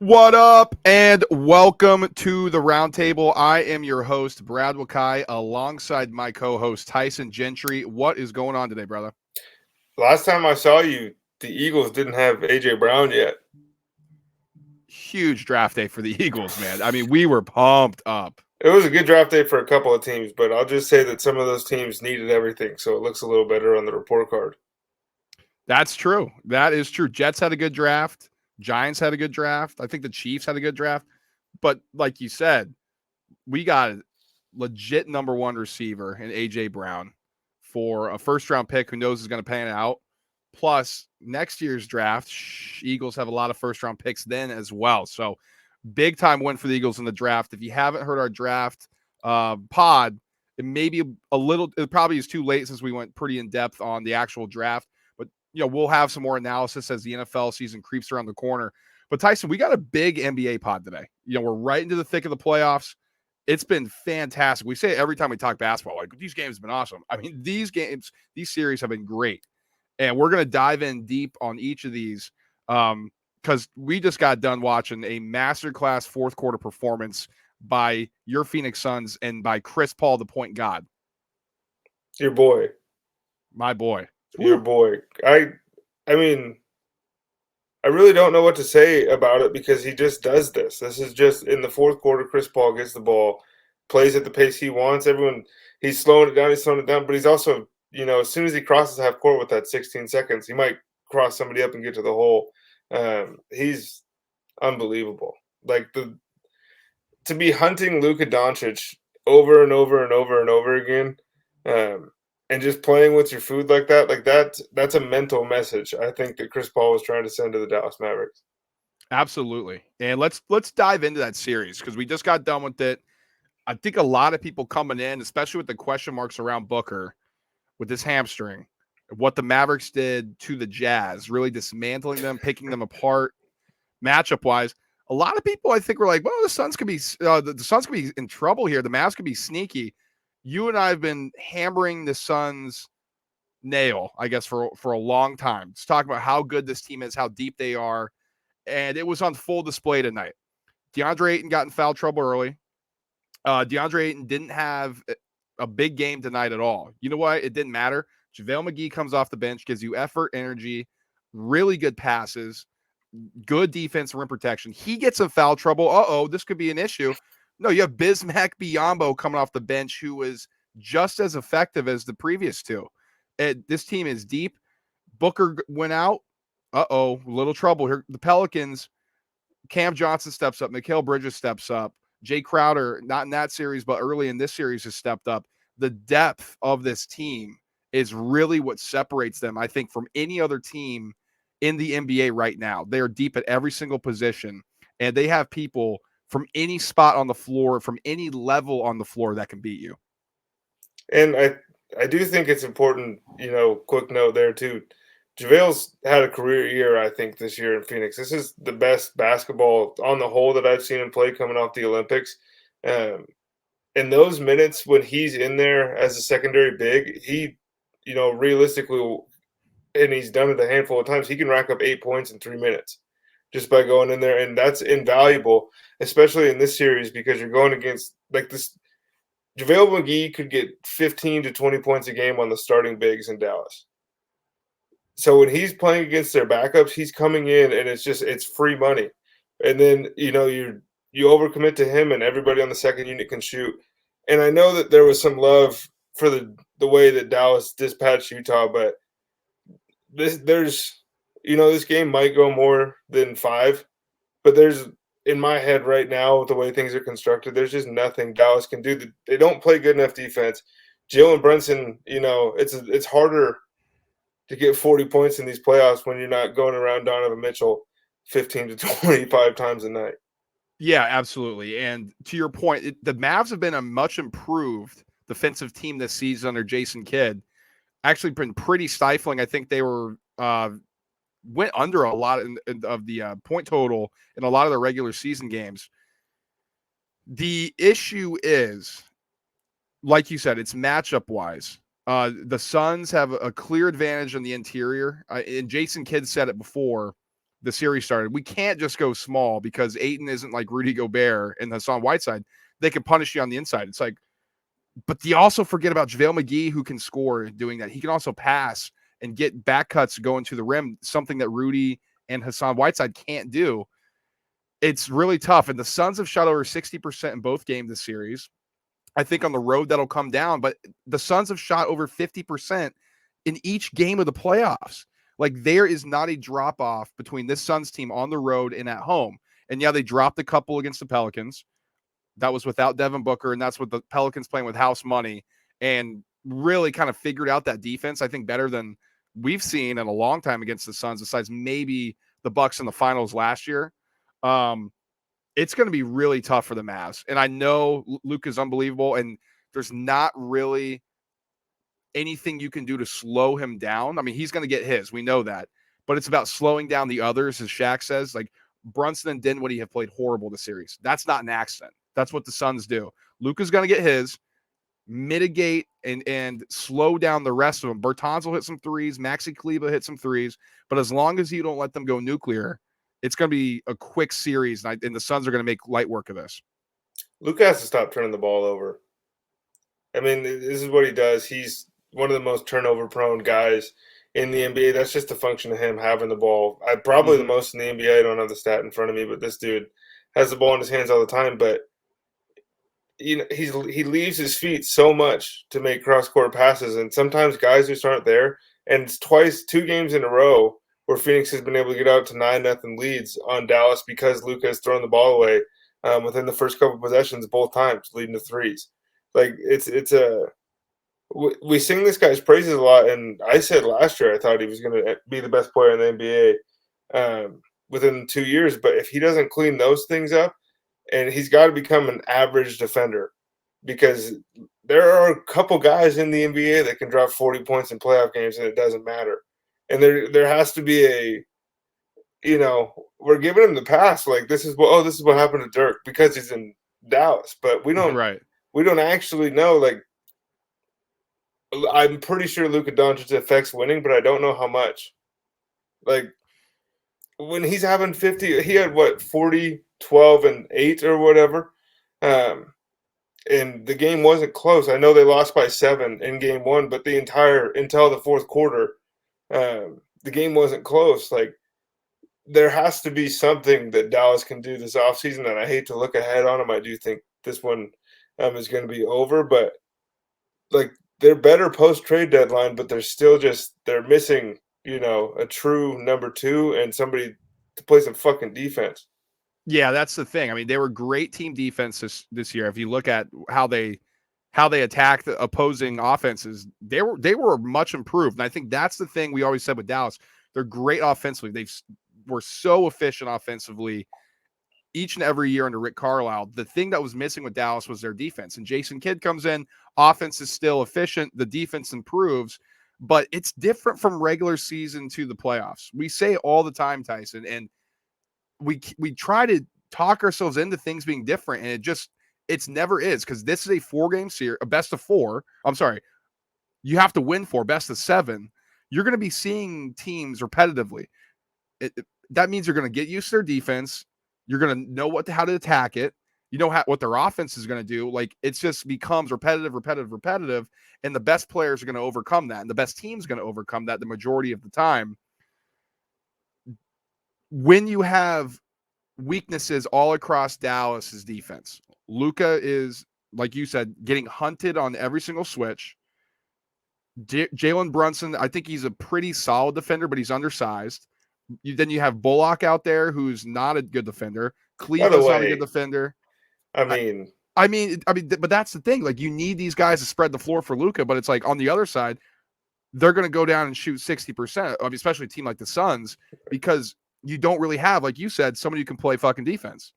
What up, and welcome to the Roundtable. I am your host, Brad Wakai, alongside my co-host, Tyson Gentry. What is going on today, brother? Last time I saw you, the Eagles didn't have AJ Brown yet. Huge draft day for the Eagles, man. I mean, we were pumped up. It was a good draft day for a couple of teams, but I'll just say that some of those teams needed everything, so it looks a little better on the report card. That's true. That is true. Jets had a good draft. Giants had a good draft. I think the Chiefs had a good draft. But like you said, we got a legit number one receiver in AJ Brown for a first round pick who knows is going to pan out. Plus, next year's draft, Eagles have a lot of first round picks then as well. So, big time win for the Eagles in the draft. If you haven't heard our draft pod, it may be a little, it probably is too late since we went pretty in depth on the actual draft. But, we'll have some more analysis as the NFL season creeps around the corner. But, Tyson, we got a big NBA pod today. We're right into the thick of the playoffs. It's been fantastic. We say it every time we talk basketball, like these games have been awesome. I mean, these series have been great. And we're going to dive in deep on each of these because we just got done watching a masterclass fourth quarter performance by your Phoenix Suns and by Chris Paul, the point god. Your boy. My boy. Your boy. I mean, I really don't know what to say about it because he just does this. This is just in the fourth quarter, Chris Paul gets the ball, plays at the pace he wants. He's slowing it down, but he's also, as soon as he crosses half court with that 16 seconds, he might cross somebody up and get to the hole. He's unbelievable. To be hunting Luka Doncic over and over and over and over again, and just playing with your food like that's a mental message I think that Chris Paul was trying to send to the Dallas Mavericks. Absolutely. And let's dive into that series because we just got done with it. I think a lot of people coming in, especially with the question marks around Booker with this hamstring, what the Mavericks did to the Jazz, really dismantling them, picking them apart matchup wise. A lot of people, I think, were like, "Well, the Suns could be the Suns could be in trouble here. The Mavs could be sneaky." You and I have been hammering the Suns nail, I guess, for a long time. Just talking about how good this team is, how deep they are, and it was on full display tonight. DeAndre Ayton got in foul trouble early. DeAndre Ayton didn't have a big game tonight at all. You know what? It didn't matter. JaVale McGee comes off the bench, gives you effort, energy, really good passes, good defense, rim protection. He gets in foul trouble. This could be an issue. No, you have Bismack Biyombo coming off the bench who was just as effective as the previous two. This team is deep. Booker went out. Little trouble here. The Pelicans, Cam Johnson steps up. Mikal Bridges steps up. Jay Crowder, not in that series, but early in this series, has stepped up. The depth of this team is really what separates them, I think, from any other team in the NBA right now. They are deep at every single position, and they have people from any spot on the floor, from any level on the floor that can beat you. And I do think it's important, quick note there too. JaVale's had a career year, I think, this year in Phoenix. This is the best basketball on the whole that I've seen him play coming off the Olympics. In those minutes when he's in there as a secondary big, he, realistically, and he's done it a handful of times, he can rack up 8 points in 3 minutes just by going in there. And that's invaluable, especially in this series because you're going against like this. JaVale McGee could get 15 to 20 points a game on the starting bigs in Dallas. So when he's playing against their backups, he's coming in and it's free money. And then, you overcommit to him and everybody on the second unit can shoot. And I know that there was some love for the way that Dallas dispatched Utah, but this game might go more than 5, but there's in my head right now with the way things are constructed, there's just nothing Dallas can do. They don't play good enough defense. Jalen Brunson, it's harder to get 40 points in these playoffs when you're not going around Donovan Mitchell 15 to 25 times a night. Yeah, absolutely. And to your point, the Mavs have been a much improved defensive team this season under Jason Kidd. Actually been pretty stifling. I think they were went under a lot of the point total in a lot of the regular season games. The issue is, like you said, it's matchup wise. The Suns have a clear advantage on the interior. And Jason Kidd said it before. the series started. We can't just go small because Ayton isn't like Rudy Gobert and Hassan Whiteside. They can punish you on the inside. It's like, but you also forget about JaVale McGee, who can score doing that. He can also pass and get back cuts going to the rim, something that Rudy and Hassan Whiteside can't do. It's really tough. And the Suns have shot over 60% in both games this series. I think on the road that'll come down, but the Suns have shot over 50% in each game of the playoffs. Like, there is not a drop off between this Suns team on the road and at home. And yeah, they dropped a couple against the Pelicans. That was without Devin Booker, and that's with the Pelicans playing with house money and really kind of figured out that defense, I think, better than we've seen in a long time against the Suns, besides maybe the Bucks in the finals last year. It's going to be really tough for the Mavs. And I know Luka's unbelievable, and there's not really anything you can do to slow him down. I mean, he's going to get his. We know that. But it's about slowing down the others, as Shaq says. Like, Brunson and Dinwiddie have played horrible this series. That's not an accident. That's what the Suns do. Luka's going to get his, mitigate and slow down the rest of them. Bertans will hit some threes. Maxi Kleber hit some threes. But as long as you don't let them go nuclear, it's going to be a quick series, and the Suns are going to make light work of this. Luka has to stop turning the ball over. I mean, this is what he does. He's one of the most turnover-prone guys in the NBA. That's just a function of him having the ball. Probably the most in the NBA. I don't have the stat in front of me, but this dude has the ball in his hands all the time. But you know, he leaves his feet so much to make cross-court passes, and sometimes guys just aren't there. And it's 2 games in a row where Phoenix has been able to get out to 9-0 leads on Dallas because Luka has thrown the ball away within the first couple of possessions both times, leading to threes. Like, we sing this guy's praises a lot, and I said last year I thought he was going to be the best player in the NBA within 2 years. But if he doesn't clean those things up, and he's got to become an average defender, because there are a couple guys in the NBA that can drop 40 points in playoff games and it doesn't matter. And there has to be we're giving him the pass. Like, this is what happened to Dirk because he's in Dallas, but we don't actually know. Like, I'm pretty sure Luka Doncic affects winning, but I don't know how much. Like, when he's having 50, he had 40, 12, and 8 or whatever. And the game wasn't close. I know they lost by 7 in game 1, but until the fourth quarter, the game wasn't close. Like, there has to be something that Dallas can do this offseason, and I hate to look ahead on them. I do think this one is going to be over, but like, they're better post-trade deadline, but they're missing, a true number 2 and somebody to play some fucking defense. Yeah, that's the thing. I mean, they were great team defense this year. If you look at how they attacked the opposing offenses, they were much improved. And I think that's the thing we always said with Dallas. They're great offensively. They were so efficient offensively each and every year under Rick Carlisle. The thing that was missing with Dallas was their defense. And Jason Kidd comes in, offense is still efficient, the defense improves, but it's different from regular season to the playoffs. We say all the time, Tyson, and we try to talk ourselves into things being different, and it's never is, because this is a 4-game series, a best of 4. I'm sorry, you have to win 4, best of 7. You're going to be seeing teams repetitively. That means you're going to get used to their defense. You're going to know how to attack it. You know what their offense is going to do. Like, it just becomes repetitive, and the best players are going to overcome that, and the best team's going to overcome that the majority of the time. When you have weaknesses all across Dallas's defense, Luka is, like you said, getting hunted on every single switch. Jalen Brunson, I think he's a pretty solid defender, but he's undersized. Then you have Bullock out there, who's not a good defender. Cleveland's not a good defender. I mean, but that's the thing. Like, you need these guys to spread the floor for Luka, but it's like on the other side, they're going to go down and shoot 60%, especially a team like the Suns, because you don't really have, like you said, somebody who can play fucking defense.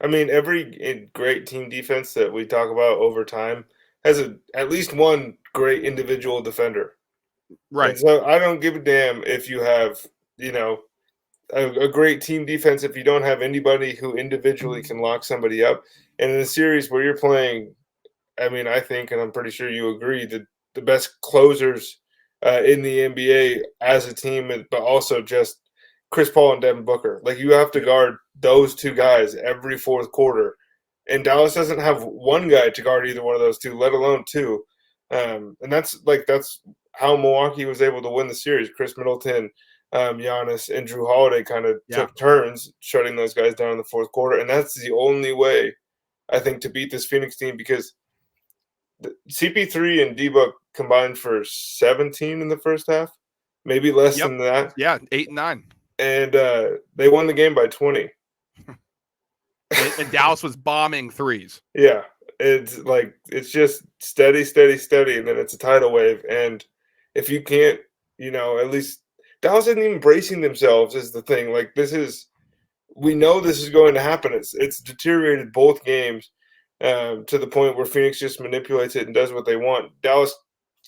I mean, every great team defense that we talk about over time has at least one great individual defender. Right. And so I don't give a damn if you have, a great team defense if you don't have anybody who individually can lock somebody up. And in a series where you're playing, I mean, I think, and I'm pretty sure you agree, that the best closers in the NBA as a team, but also just Chris Paul and Devin Booker. Like, you have to guard those two guys every fourth quarter. And Dallas doesn't have one guy to guard either one of those two, let alone two. And that's how Milwaukee was able to win the series. Chris Middleton, Giannis, and Drew Holiday kind of took turns shutting those guys down in the fourth quarter. And that's the only way, I think, to beat this Phoenix team, because CP3 and D-Book combined for 17 in the first half, maybe less than that. Yeah, 8 and 9. And they won the game by 20. And Dallas was bombing threes. Yeah, it's just steady, and then it's a tidal wave. And if you can't, at least Dallas isn't even bracing themselves is the thing. Like, we know this is going to happen. It's deteriorated both games to the point where Phoenix just manipulates it and does what they want. Dallas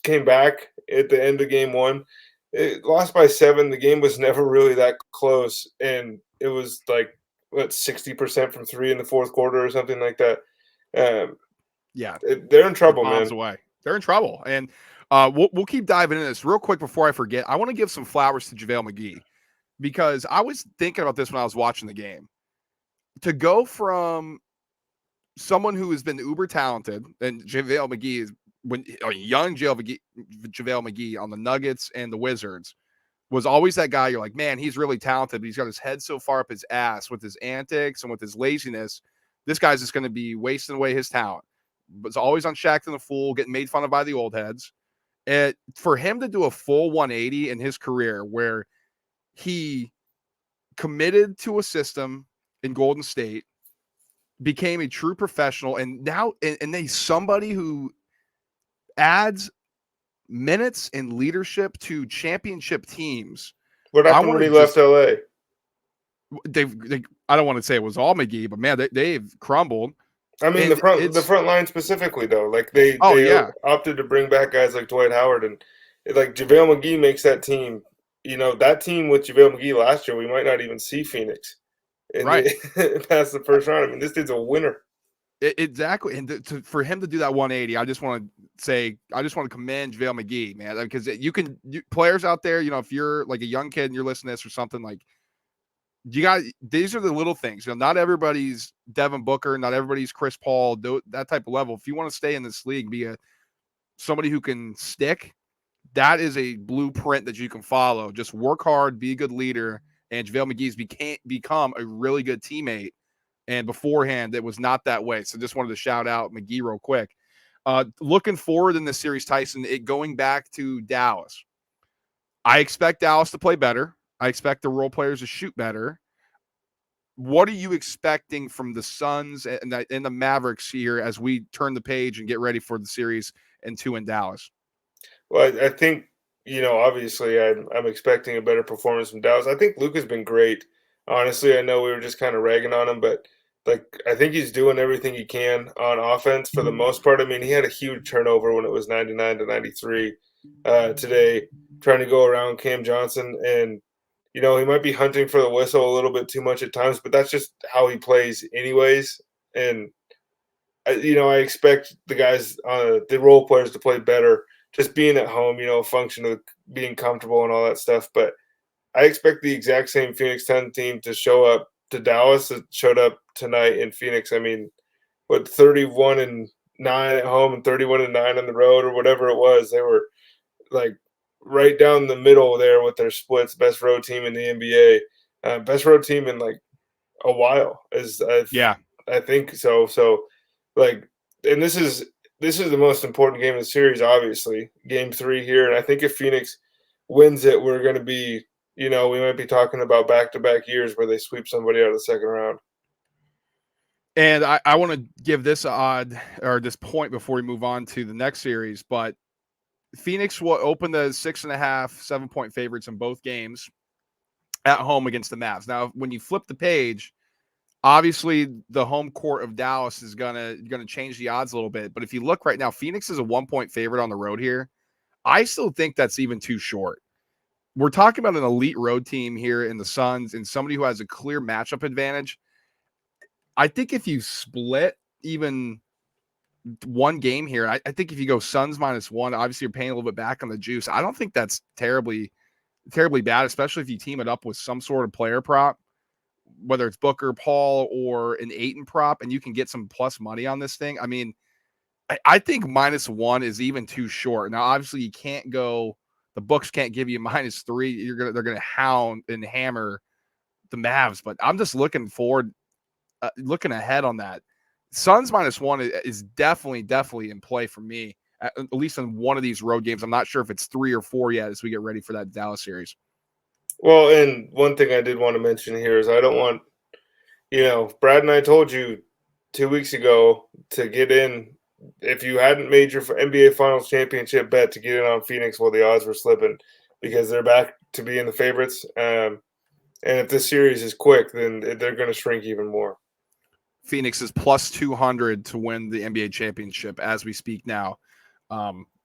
came back at the end of game one. It lost by 7. The game was never really that close, and it was like, 60% from 3 in the fourth quarter or something like that. They're in trouble, man. Away. They're in trouble, and we'll keep diving into this real quick before I forget. I want to give some flowers to JaVale McGee, because I was thinking about this when I was watching the game. To go from someone who has been uber talented, and JaVale McGee is young JaVale McGee on the Nuggets and the Wizards, was always that guy. You're like, man, he's really talented, but he's got his head so far up his ass with his antics and with his laziness. This guy's just going to be wasting away his talent. But it's always on Shaq and the Fool, getting made fun of by the old heads. And for him to do a full 180 in his career, where he committed to a system in Golden State, became a true professional, and now and he's somebody who adds minutes and leadership to championship teams. What happened when he left LA? I don't want to say it was all McGee, but man, they've crumbled. I mean, the front line specifically, though, like they opted to bring back guys like Dwight Howard, and like JaVale McGee makes that team. That team with JaVale McGee last year, we might not even see Phoenix past the first round. I mean, this dude's a winner. Exactly, and for him to do that 180, I just want to commend JaVale McGee, man, because players out there, if you're like a young kid and you're listening to this or something, like, these are the little things. Not everybody's Devin Booker, not everybody's Chris Paul, that type of level. If you want to stay in this league, be somebody who can stick, that is a blueprint that you can follow. Just work hard, be a good leader, and JaVale McGee's become a really good teammate. And beforehand, it was not that way. So just wanted to shout out McGee real quick. Looking forward in this series, Tyson, going back to Dallas. I expect Dallas to play better. I expect the role players to shoot better. What are you expecting from the Suns and the Mavericks here as we turn the page and get ready for the series and 2 in Dallas? Well, I think, obviously I'm expecting a better performance from Dallas. I think Luka's been great. Honestly, I know we were just kind of ragging on him, but I think he's doing everything he can on offense for the most part. I mean, he had a huge turnover when it was 99-93 today, trying to go around Cam Johnson. And, he might be hunting for the whistle a little bit too much at times, but that's just how he plays anyways. And, I expect the guys, the role players to play better, just being at home, a function of being comfortable and all that stuff. But I expect the exact same Phoenix 10 team to show up to Dallas that showed up tonight in Phoenix. I mean, 31-9 at home and 31-9 on the road or whatever it was. They were like right down the middle there with their splits. Best road team in the NBA, best road team in like a while. I think so. So, and this is the most important game of the series, obviously, Game 3 here. And I think if Phoenix wins it, we're going to be. We might be talking about back-to-back years where they sweep somebody out of the second round. And I want to give this this point before we move on to the next series, but Phoenix will open the 6.5, 7-point favorites in both games at home against the Mavs. Now, when you flip the page, obviously the home court of Dallas is gonna change the odds a little bit. But if you look right now, Phoenix is a 1-point favorite on the road here. I still think that's even too short. We're talking about an elite road team here in the Suns and somebody who has a clear matchup advantage. I think if you split even one game here, I think if you go Suns -1, obviously you're paying a little bit back on the juice. I don't think that's terribly terribly bad, especially if you team it up with some sort of player prop, whether it's Booker, Paul, or an Ayton prop, and you can get some plus money on this thing. I mean, I think -1 is even too short. Now, obviously, you can't go. The books can't give you -3. They're gonna hound and hammer the Mavs, but I'm just looking forward, looking ahead on that. Suns -1 is definitely in play for me, at least in one of these road games. I'm not sure if it's 3 or 4 yet as we get ready for that Dallas series. Well, and one thing I did want to mention here is I don't want, Brad and I told you 2 weeks ago to get in. If you hadn't made your NBA Finals championship bet to get in on Phoenix, well, the odds were slipping because they're back to being the favorites. And if this series is quick, then they're going to shrink even more. Phoenix is +200 to win the NBA championship as we speak now.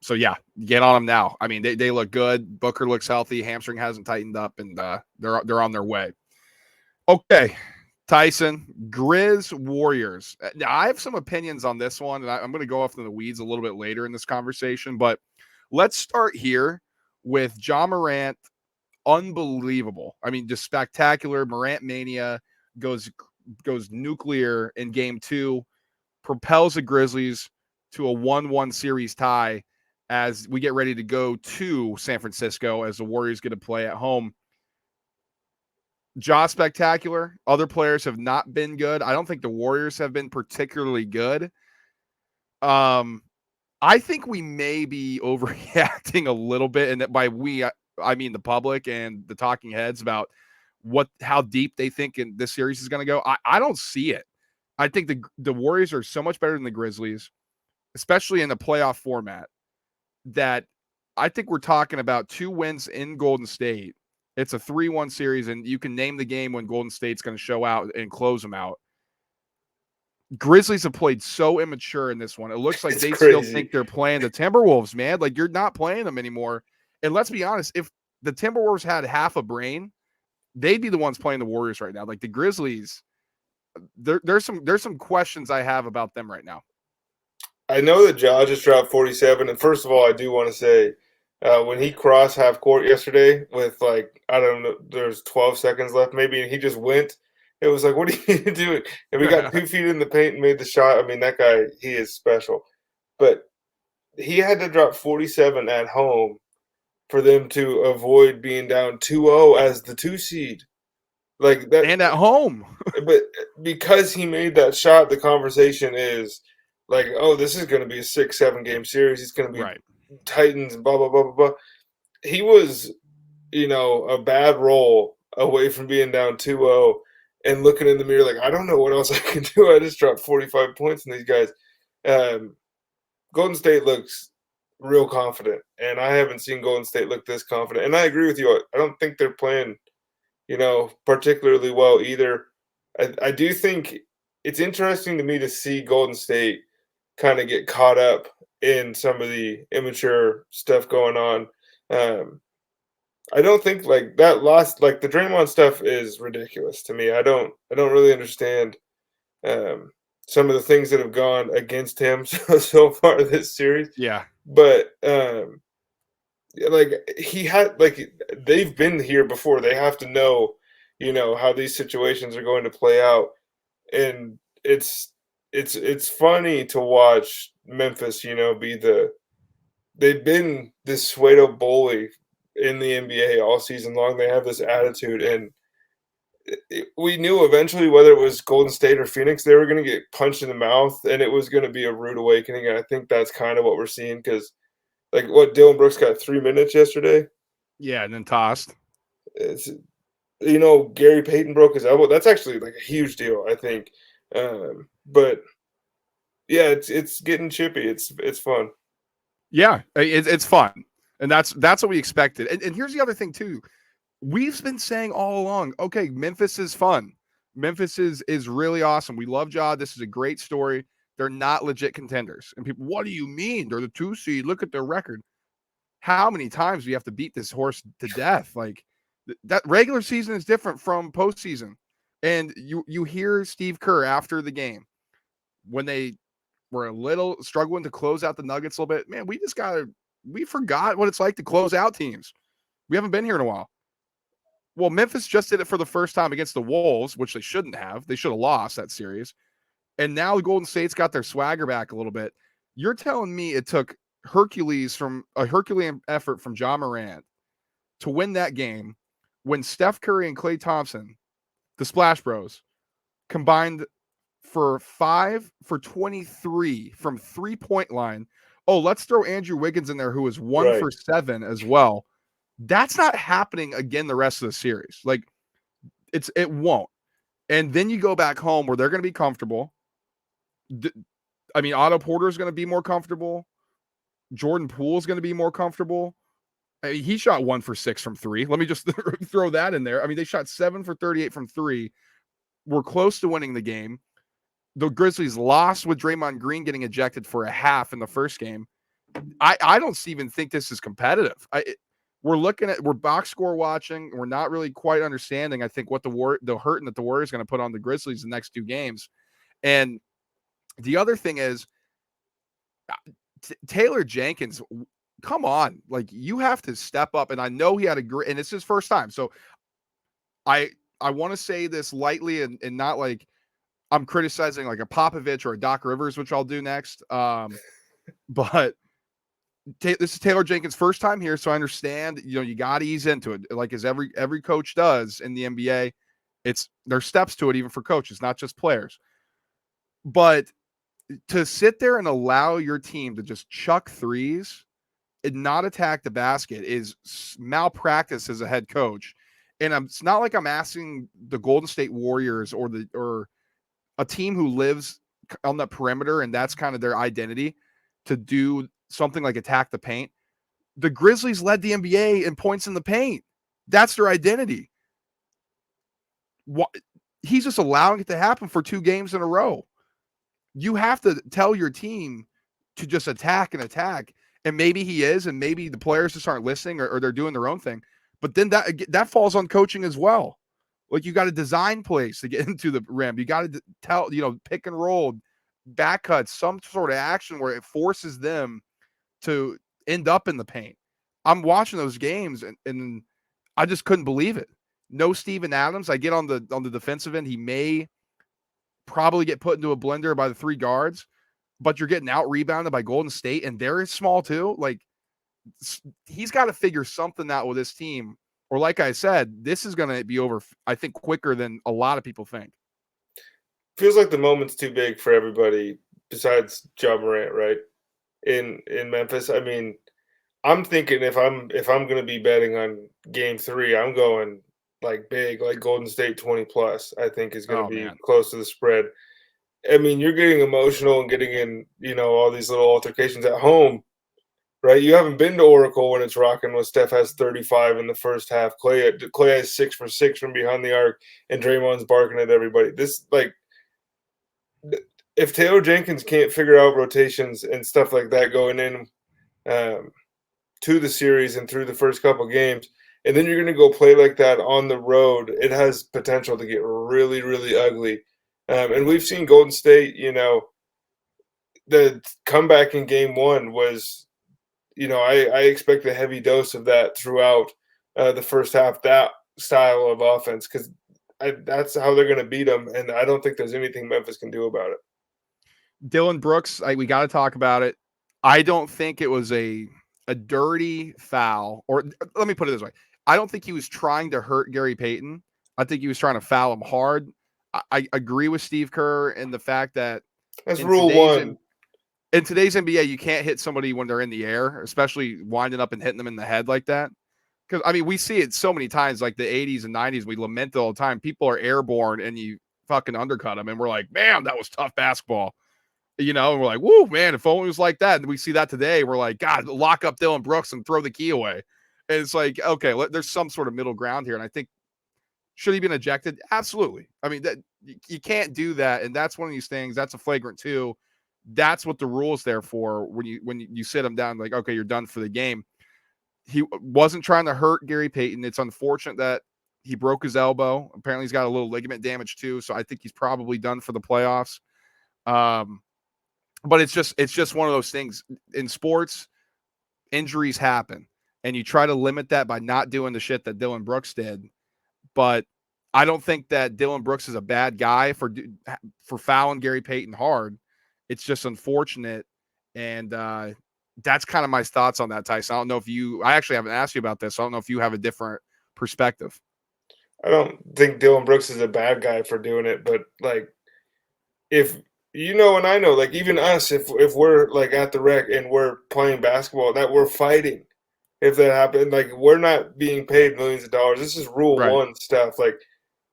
So yeah, get on them now. I mean, they look good. Booker looks healthy. Hamstring hasn't tightened up, and they're on their way. Okay, Tyson, Grizz Warriors. Now, I have some opinions on this one, and I'm going to go off in the weeds a little bit later in this conversation. But let's start here with Ja Morant. Unbelievable. I mean, just spectacular. Morant mania goes nuclear in game 2, propels the Grizzlies to a 1-1 series tie as we get ready to go to San Francisco as the Warriors get to play at home. Ja spectacular. Other players have not been good. I don't think the Warriors have been particularly good. I think we may be overreacting a little bit, and by we, I mean the public and the talking heads about how deep they think this series is going to go. I don't see it. I think the Warriors are so much better than the Grizzlies, especially in the playoff format, that I think we're talking about 2 wins in Golden State. It's a 3-1 series, and you can name the game when Golden State's going to show out and close them out. Grizzlies have played so immature in this one. It looks like they still think they're playing the Timberwolves, man. Like, you're not playing them anymore. And let's be honest, if the Timberwolves had half a brain, they'd be the ones playing the Warriors right now. Like, the Grizzlies, there's some questions I have about them right now. I know that Ja just dropped 47, and first of all, I do want to say, when he crossed half court yesterday with, like, I don't know, there's 12 seconds left maybe, and he just went. It was like, what are you doing? And we got 2 feet in the paint and made the shot. I mean, that guy, he is special. But he had to drop 47 at home for them to avoid being down 2-0 as the 2 seed. Like that, and at home. But because he made that shot, the conversation is like, oh, this is going to be a 6-7 game series. It's going to be Right. Titans and blah, blah, blah, blah, blah. He was, a bad roll away from being down 2-0 and looking in the mirror like, I don't know what else I can do. I just dropped 45 points in these guys. Golden State looks real confident, and I haven't seen Golden State look this confident. And I agree with you. I don't think they're playing, particularly well either. I do think it's interesting to me to see Golden State kind of get caught up in some of the immature stuff going on. I don't think like that lost, like the Draymond stuff is ridiculous to me. I don't really understand some of the things that have gone against him so far this series. Yeah. But like he had, like they've been here before. They have to know, how these situations are going to play out. And it's funny to watch Memphis, they've been this Suedo bully in the NBA all season long. They have this attitude, and we knew eventually whether it was Golden State or Phoenix, they were going to get punched in the mouth, and it was going to be a rude awakening. And I think that's kind of what we're seeing because, like, what Dylan Brooks got 3 minutes yesterday. Yeah, and then tossed. It's, Gary Payton broke his elbow. That's actually like a huge deal, I think. But yeah, it's getting chippy. It's fun. Yeah, it's fun. And that's what we expected. And here's the other thing too. We've been saying all along, okay, Memphis is fun. Memphis is really awesome. We love Ja. This is a great story. They're not legit contenders. And people, what do you mean? They're the 2 seed. Look at their record. How many times do you have to beat this horse to death? Like that regular season is different from postseason. And you hear Steve Kerr after the game when they were a little struggling to close out the Nuggets a little bit. Man, we forgot what it's like to close out teams. We haven't been here in a while. Well, Memphis just did it for the first time against the Wolves, which they shouldn't have. They should have lost that series. And now the Golden State's got their swagger back a little bit. You're telling me it took Herculean effort from Ja Morant to win that game when Steph Curry and Klay Thompson, the Splash Bros, combined for 5 for 23 from 3-point line. Oh, let's throw Andrew Wiggins in there, who was 1 for 7 as well. That's not happening again the rest of the series. Like, it won't. And then you go back home where they're going to be comfortable. I mean, Otto Porter is going to be more comfortable. Jordan Poole is going to be more comfortable. I mean, he shot 1 for 6 from 3. Let me just throw that in there. I mean, they shot 7 for 38 from 3. We're close to winning the game. The Grizzlies lost with Draymond Green getting ejected for a half in the first game. I don't even think this is competitive. We're box score watching. We're not really quite understanding, I think, what the hurting that the Warriors going to put on the Grizzlies the next 2 games. And the other thing is Taylor Jenkins, come on, like, you have to step up. And I know he had and it's his first time. So I want to say this lightly and not like I'm criticizing like a Popovich or a Doc Rivers, which I'll do next. But this is Taylor Jenkins' first time here, so I understand. You got to ease into it, like as every coach does in the NBA. There's steps to it, even for coaches, not just players. But to sit there and allow your team to just chuck threes and not attack the basket is malpractice as a head coach. And it's not like I'm asking the Golden State Warriors or a team who lives on the perimeter and that's kind of their identity to do something like attack the paint. The Grizzlies led the NBA in points in the paint. That's their identity. He's just allowing it to happen for 2 games in a row. You have to tell your team to just attack and attack. And maybe he is, and maybe the players just aren't listening or they're doing their own thing. But then that falls on coaching as well. Like, you got to design plays to get into the rim. You got to tell, pick and roll, back cuts, some sort of action where it forces them to end up in the paint. I'm watching those games and I just couldn't believe it. No Steven Adams. I get on the defensive end. He may probably get put into a blender by the 3 guards, but you're getting out rebounded by Golden State, and they're small too. Like, he's got to figure something out with this team. Or like I said, this is going to be over, I think, quicker than a lot of people think. Feels like the moment's too big for everybody besides Ja Morant, right? In Memphis. I mean, I'm thinking if I'm going to be betting on Game 3, I'm going like big, like Golden State 20 plus. I think is going to be close to the spread. I mean, you're getting emotional and getting in, all these little altercations at home. Right, you haven't been to Oracle when it's rocking. When Steph has 35 in the first half, Klay has 6 for 6 from behind the arc, and Draymond's barking at everybody. This, like, if Taylor Jenkins can't figure out rotations and stuff like that going in to the series and through the first couple games, and then you're going to go play like that on the road, it has potential to get really, really ugly. And we've seen Golden State. The comeback in Game 1 was. I expect a heavy dose of that throughout the first half, that style of offense, because that's how they're going to beat them, and I don't think there's anything Memphis can do about it. Dylan Brooks, we got to talk about it. I don't think it was a dirty foul, or let me put it this way. I don't think he was trying to hurt Gary Payton. I think he was trying to foul him hard. I agree with Steve Kerr in the fact that that's rule 1. In today's NBA, you can't hit somebody when they're in the air, especially winding up and hitting them in the head like that. Because, I mean, we see it so many times, like the 80s and 90s, we lament it all the time. People are airborne and you fucking undercut them. And we're like, man, that was tough basketball. And we're like, woo, man, if only it was like that. And we see that today. We're like, God, lock up Dylan Brooks and throw the key away. And it's like, okay, there's some sort of middle ground here. And I think, should he been ejected? Absolutely. I mean, that you can't do that. And that's one of these things. That's a flagrant 2. That's what the rule is there for when you sit him down, like, okay, you're done for the game. He wasn't trying to hurt Gary Payton. It's unfortunate that he broke his elbow. Apparently he's got a little ligament damage too. So I think he's probably done for the playoffs. But it's just one of those things in sports. Injuries happen and you try to limit that by not doing the shit that Dylan Brooks did. but I don't think that Dillon Brooks is a bad guy for fouling Gary Payton hard. It's just unfortunate, and that's kind of my thoughts on that, Tyson. I don't know if I actually haven't asked you about this. So I don't know if you have a different perspective. I don't think Dillon Brooks is a bad guy for doing it, but like if you know and I know, like even us, if we're like at the rec and we're playing basketball, that we're fighting. If that happened, like we're not being paid millions of dollars. This is rule Right. one stuff. Like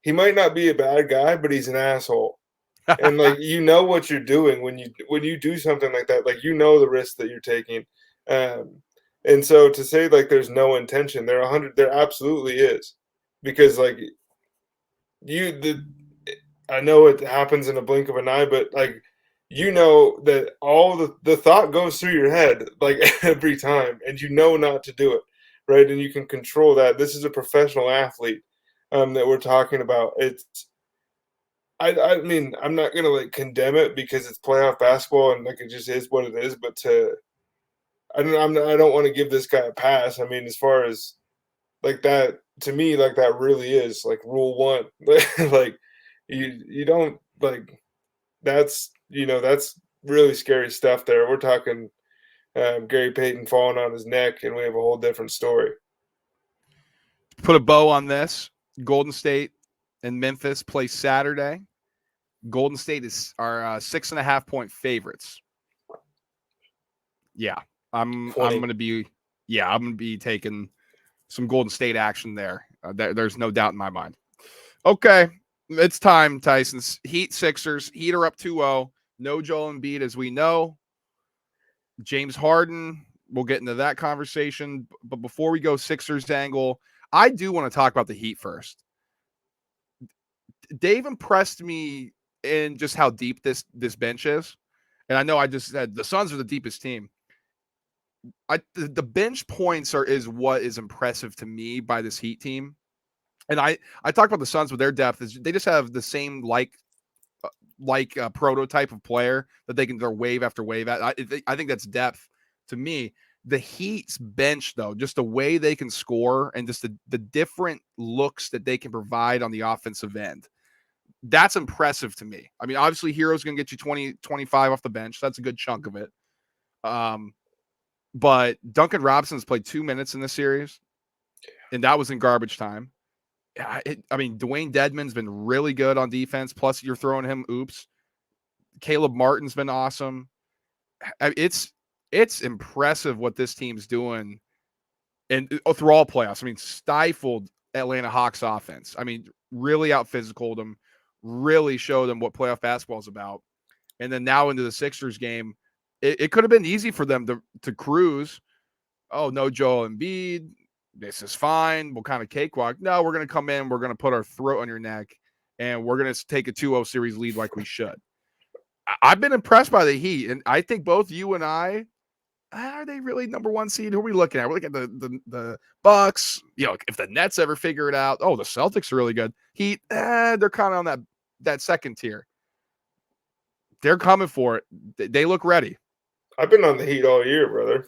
he might not be a bad guy, but he's an asshole. And like you know what you're doing when you do something like that, like you know the risk that you're taking. And so to say like there's no intention, there absolutely is. Because like you the I know it happens in a blink of an eye, but like you know that all the thought goes through your head like every time, and you know not to do it, right? And you can control that. This is a professional athlete that we're talking about. I mean, I'm not gonna like condemn it because it's playoff basketball and like it just is what it is. But I don't want to give this guy a pass. I mean, as far as like that to me, like that really is like rule one. Like you don't like that's really scary stuff there. We're talking Gary Payton falling on his neck, and we have a whole different story. Put a bow on this. Golden State and Memphis play Saturday. Golden State are 6.5 point favorites. Yeah, I'm 20. gonna be taking some Golden State action there. There's no doubt in my mind. Okay, it's time, Tyson's Heat Sixers. Heat are up 2-0. No Joel Embiid, as we know. James Harden, we'll get into that conversation. But before we go Sixers angle, I do want to talk about the Heat first. Dave impressed me in just how deep this bench is. And I know I just said the Suns are the deepest team. The bench points is what is impressive to me by this Heat team. And I talked about the Suns with their depth is they just have the same prototype of player that they're wave after wave at. I think that's depth to me. The Heat's bench, though, just the way they can score and just the different looks that they can provide on the offensive end, that's impressive to me. I mean, obviously, Hero's going to get you 20, 25 off the bench. That's a good chunk of it. But Duncan Robinson's played 2 minutes in this series, and that was in garbage time. I mean, Dwayne Dedman's been really good on defense. Plus, you're throwing him oops. Caleb Martin's been awesome. It's impressive what this team's doing, and through all playoffs. I mean, stifled Atlanta Hawks offense. I mean, really out physicaled them, really showed them what playoff basketball is about. And then now into the Sixers game, it could have been easy for them to cruise. Oh, no Joel Embiid. This is fine. We'll kind of cakewalk. No, we're going to come in. We're going to put our throat on your neck, and we're going to take a 2-0 series lead like we should. I've been impressed by the Heat, and I think both you and I, are they really number one seed? Who are we looking at? We're looking at the Bucks. You know, if the Nets ever figure it out, the Celtics are really good. Heat, they're kind of on that second tier. They're coming for it. They look ready. I've been on the Heat all year, brother.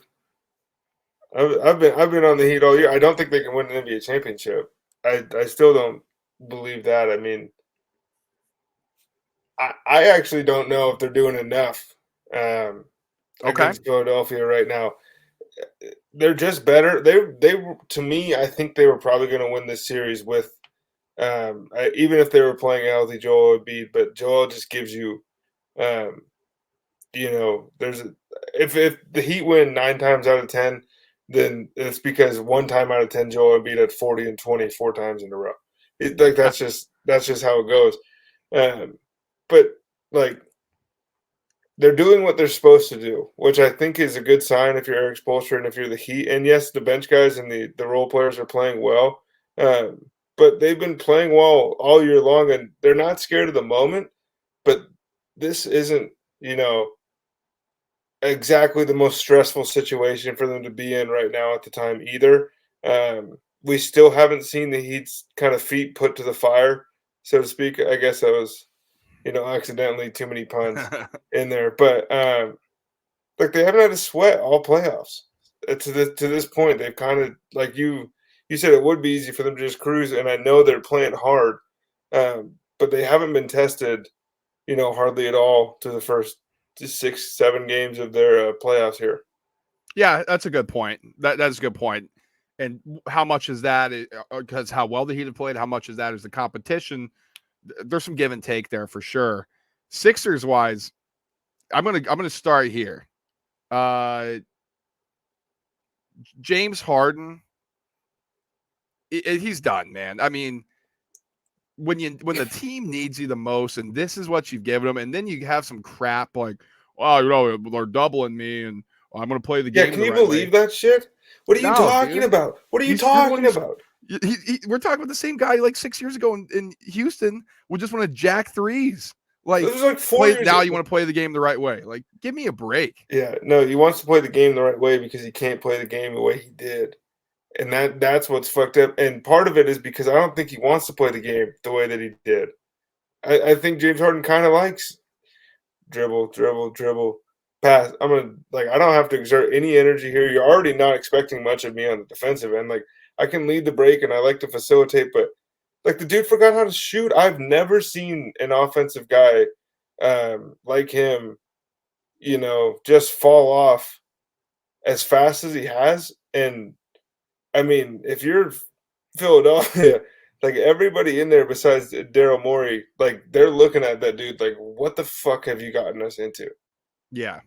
I've been on the Heat all year. I don't think they can win an NBA championship. I still don't believe that. I mean, I actually don't know if they're doing enough against Philadelphia right now. They're just better. They to me, I think they were probably going to win this series with even if they were playing a healthy Joel Embiid. But Joel just gives you, if the Heat win 9 times out of 10. Then it's because 1 time out of 10 Joel Embiid had 40 and 20 4 times in a row. That's just how it goes. But like they're doing what they're supposed to do, which I think is a good sign if you're Eric Spoelstra and if you're the Heat. And yes, the bench guys and the role players are playing well, but they've been playing well all year long, and they're not scared of the moment. But this isn't, exactly the most stressful situation for them to be in right now at the time either. We still haven't seen the Heat's kind of feet put to the fire, so to speak. I guess that was, accidentally too many puns in there. But like they haven't had a sweat all playoffs. To this point, they've kind of like you you said it would be easy for them to just cruise, and I know they're playing hard, but they haven't been tested, hardly at all to the first 6, 7 games of their playoffs here. Yeah, that's a good point. That's a good point. And how much is that? Because how well the Heat have played, how much is that is the competition? There's some give and take there for sure. Sixers wise, I'm gonna start here. James Harden, he's done, man. I mean, when the team needs you the most, and this is what you've given them, and then you have some crap like, well, they're doubling me, and I'm going to play the game. Yeah, can you believe that shit? What are you talking about? What are you talking about? We're talking about the same guy like 6 years ago in Houston would just want to jack threes. Like, this was like 4 years now you want to play the game the right way. Like, give me a break. Yeah, no, he wants to play the game the right way because he can't play the game the way he did. And that's what's fucked up. And part of it is because I don't think he wants to play the game the way that he did. I think James Harden kind of likes dribble, pass. I don't have to exert any energy here. You're already not expecting much of me on the defensive end. Like, I can lead the break and I like to facilitate, but like the dude forgot how to shoot. I've never seen an offensive guy like him, just fall off as fast as he has. And I mean, if you're Philadelphia, like everybody in there besides Daryl Morey, like they're looking at that dude like, what the fuck have you gotten us into? Yeah,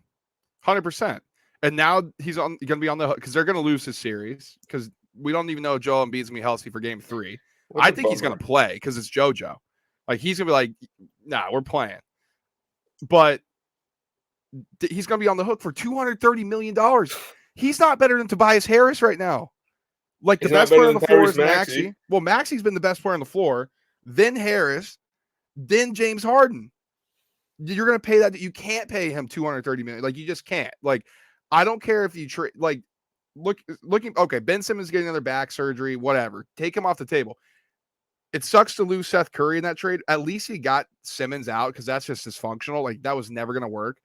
100%. And now he's going to be on the hook because they're going to lose his series because we don't even know if Joel Embiid's going to be healthy for game 3. I think he's going to play because it's JoJo. Like, he's going to be like, nah, we're playing. But he's going to be on the hook for $230 million. He's not better than Tobias Harris right now. Like, the best player on the floor is Maxey. Well, Maxey's been the best player on the floor, then Harris, then James Harden. You're going to pay that. You can't pay him $230 million. Like, you just can't. Like, I don't care if you trade. Like, looking. Okay, Ben Simmons getting another back surgery. Whatever. Take him off the table. It sucks to lose Seth Curry in that trade. At least he got Simmons out because that's just dysfunctional. Like, that was never going to work.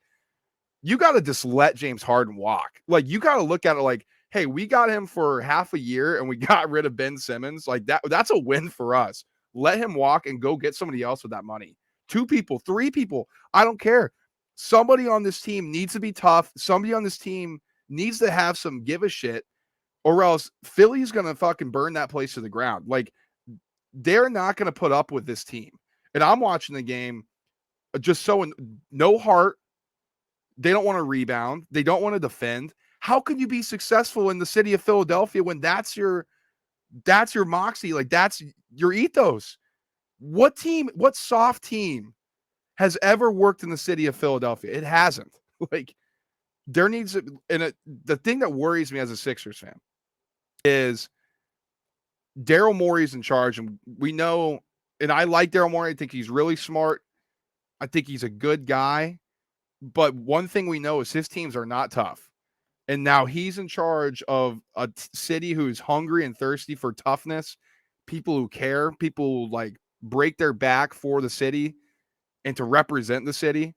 You got to just let James Harden walk. Like, you got to look at it like, hey, we got him for half a year and we got rid of Ben Simmons. Like, that's a win for us. Let him walk and go get somebody else with that money. 2 people, 3 people. I don't care. Somebody on this team needs to be tough. Somebody on this team needs to have some give a shit, or else Philly's going to fucking burn that place to the ground. Like, they're not going to put up with this team. And I'm watching the game just so no heart. They don't want to rebound. They don't want to defend. How can you be successful in the city of Philadelphia when that's your moxie? Like, that's your ethos. What soft team has ever worked in the city of Philadelphia? It hasn't. Like, there needs to, and the thing that worries me as a Sixers fan is Daryl Morey's in charge, and we know, and I like Daryl Morey. I think he's really smart. I think he's a good guy. But one thing we know is his teams are not tough. And now he's in charge of a city who's hungry and thirsty for toughness, people who care, people who like break their back for the city and to represent the city.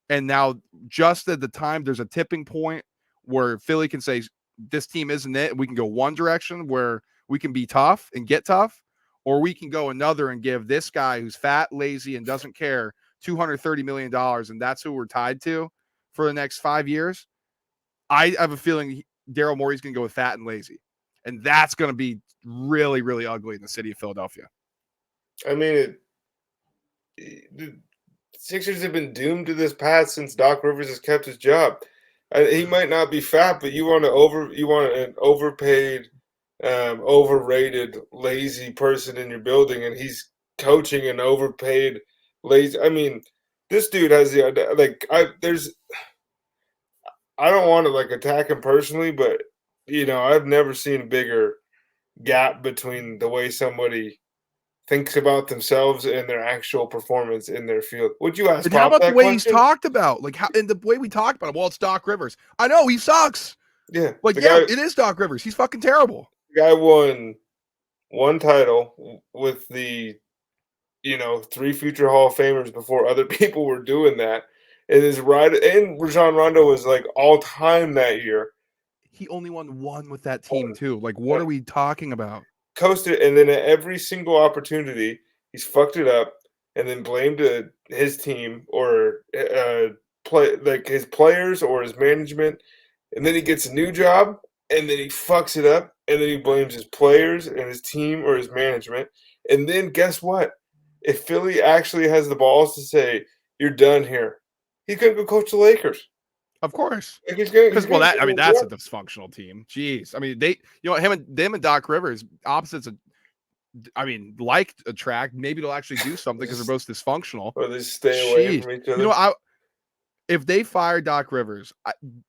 And now just at the time, there's a tipping point where Philly can say, this team isn't it. We can go one direction where we can be tough and get tough, or we can go another and give this guy who's fat, lazy, and doesn't care $230 million. And that's who we're tied to for the next 5 years. I have a feeling Daryl Morey's going to go with fat and lazy. And that's going to be really, really ugly in the city of Philadelphia. I mean, the Sixers have been doomed to this path since Doc Rivers has kept his job. He might not be fat, but you want an overpaid, overrated, lazy person in your building, and he's coaching an overpaid, lazy. I mean, this dude has the like. I don't want to like attack him personally, but I've never seen a bigger gap between the way somebody thinks about themselves and their actual performance in their field. Would you ask? And how about the way he's talked about? Like, how and the way we talked about him? Well, it's Doc Rivers. I know he sucks. Yeah, like it is Doc Rivers. He's fucking terrible. The guy won one title with the 3 future Hall of Famers before other people were doing that. And Rajon Rondo was like all time that year. He only won 1 with that team too. Like, what are we talking about? coasted, and then at every single opportunity, he's fucked it up, and then blamed his team or his players or his management, and then he gets a new job, and then he fucks it up, and then he blames his players and his team or his management, and then guess what? If Philly actually has the balls to say you're done here, he's gonna go coach the Lakers. Of course. Like he's gonna, Because that's a dysfunctional team. Jeez. I mean, them and Doc Rivers, opposites like attract. Maybe they'll actually do something because they're both dysfunctional. Or they stay away from each other. If they fire Doc Rivers,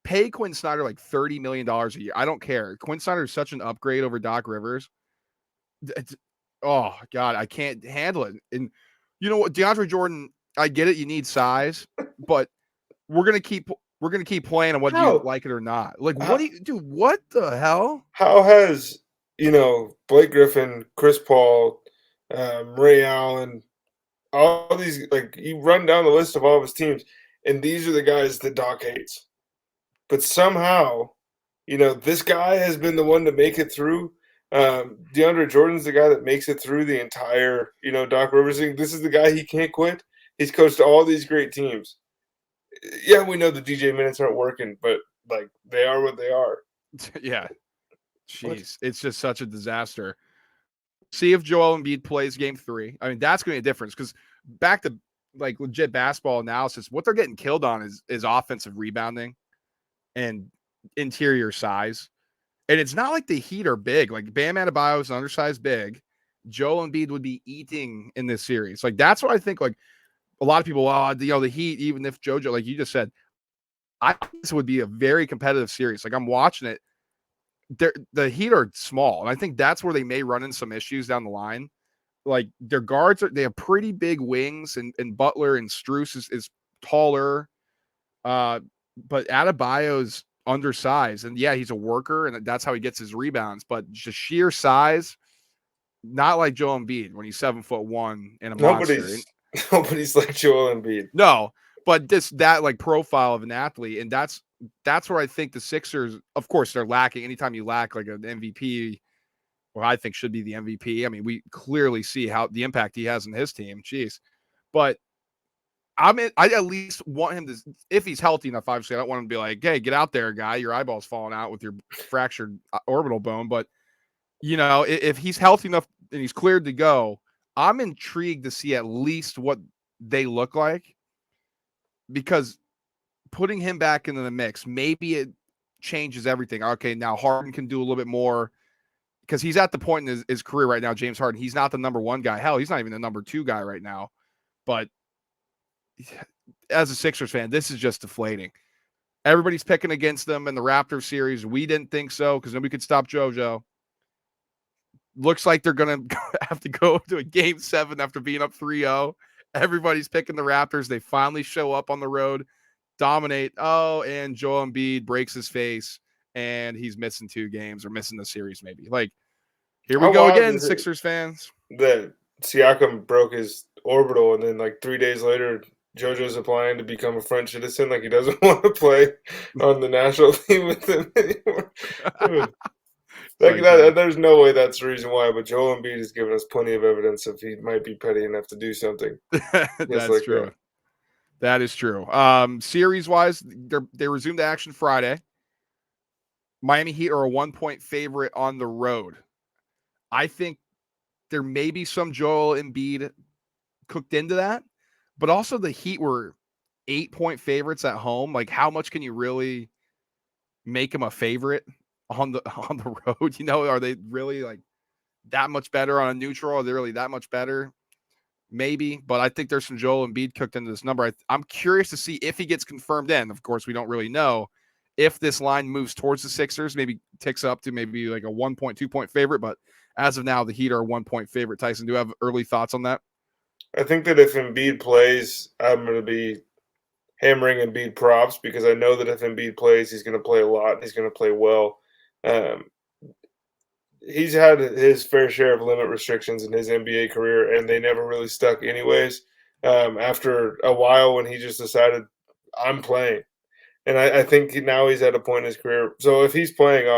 pay Quinn Snyder like $30 million a year. I don't care. Quinn Snyder is such an upgrade over Doc Rivers. Oh God, I can't handle it. And you know what, DeAndre Jordan, I get it. You need size, but we're gonna keep playing on whether you like it or not. Like, what do you do? What the hell? How has Blake Griffin, Chris Paul, Ray Allen, all these, like, you run down the list of all of his teams, and these are the guys that Doc hates. But somehow, this guy has been the one to make it through. DeAndre Jordan's the guy that makes it through the entire, Doc Rivers thing. This is the guy he can't quit. He's coached all these great teams. Yeah, we know the DJ minutes aren't working, but like they are what they are. Yeah. Jeez, it's just such a disaster. See if Joel Embiid plays game 3. I mean, that's going to be a difference because back to like legit basketball analysis, what they're getting killed on is offensive rebounding and interior size. And it's not like the Heat are big. Like Bam Adebayo is an undersized big. Joel Embiid would be eating in this series. Like that's what I think. Like a lot of people, the Heat, even if JoJo, like you just said, I think this would be a very competitive series. Like I'm watching it. The Heat are small, and I think that's where they may run into some issues down the line. Like their guards they have pretty big wings, and Butler and Strus is taller. But Adebayo's undersized, and yeah, he's a worker, and that's how he gets his rebounds. But just sheer size, not like Joel Embiid when he's 7'1" and a monster. Nobody's like Joel Embiid. No, but that like profile of an athlete, and that's where I think the Sixers, of course, they're lacking. Anytime you lack like an MVP, or I think should be the MVP. I mean, we clearly see how the impact he has in his team. Jeez, but I at least want him to, if he's healthy enough. Obviously, I don't want him to be like, "Hey, get out there, guy. Your eyeball's falling out with your fractured orbital bone." But if he's healthy enough and he's cleared to go, I'm intrigued to see at least what they look like, because putting him back into the mix, maybe it changes everything. Okay, now Harden can do a little bit more because he's at the point in his career right now, James Harden. He's not the number 1 guy. Hell, he's not even the number 2 guy right now. But as a Sixers fan, this is just deflating. Everybody's picking against them in the Raptors series. We didn't think so because nobody could stop JoJo. Looks like they're going to have to go to a game 7 after being up 3-0. Everybody's picking the Raptors. They finally show up on the road, dominate. Oh, and Joel Embiid breaks his face, and he's missing 2 games or missing the series maybe. Like, here we go again, Sixers fans. That Siakam broke his orbital, and then like 3 days later, JoJo's applying to become a French citizen. Like he doesn't want to play on the national team with them anymore. There's no way that's the reason why, but Joel Embiid has given us plenty of evidence if he might be petty enough to do something. That's true. That is true. Series-wise, they resumed action Friday. Miami Heat are a 1-point favorite on the road. I think there may be some Joel Embiid cooked into that, but also the Heat were 8-point favorites at home. Like, how much can you really make them a favorite on the road? Are they really like that much better on a neutral? Are they really that much better? Maybe, but I think there's some Joel Embiid cooked into this number. I'm curious to see if he gets confirmed in. Of course, we don't really know if this line moves towards the Sixers, maybe ticks up to maybe like a 1.2 point favorite. But as of now, the Heat are a 1-point favorite. Tyson, do you have early thoughts on that? I think that if Embiid plays, I'm going to be hammering Embiid props because I know that if Embiid plays, he's going to play a lot. And he's going to play well. He's had his fair share of limit restrictions in his NBA career, and they never really stuck anyways. After a while when he just decided, I'm playing. And I think now he's at a point in his career. So if he's playing,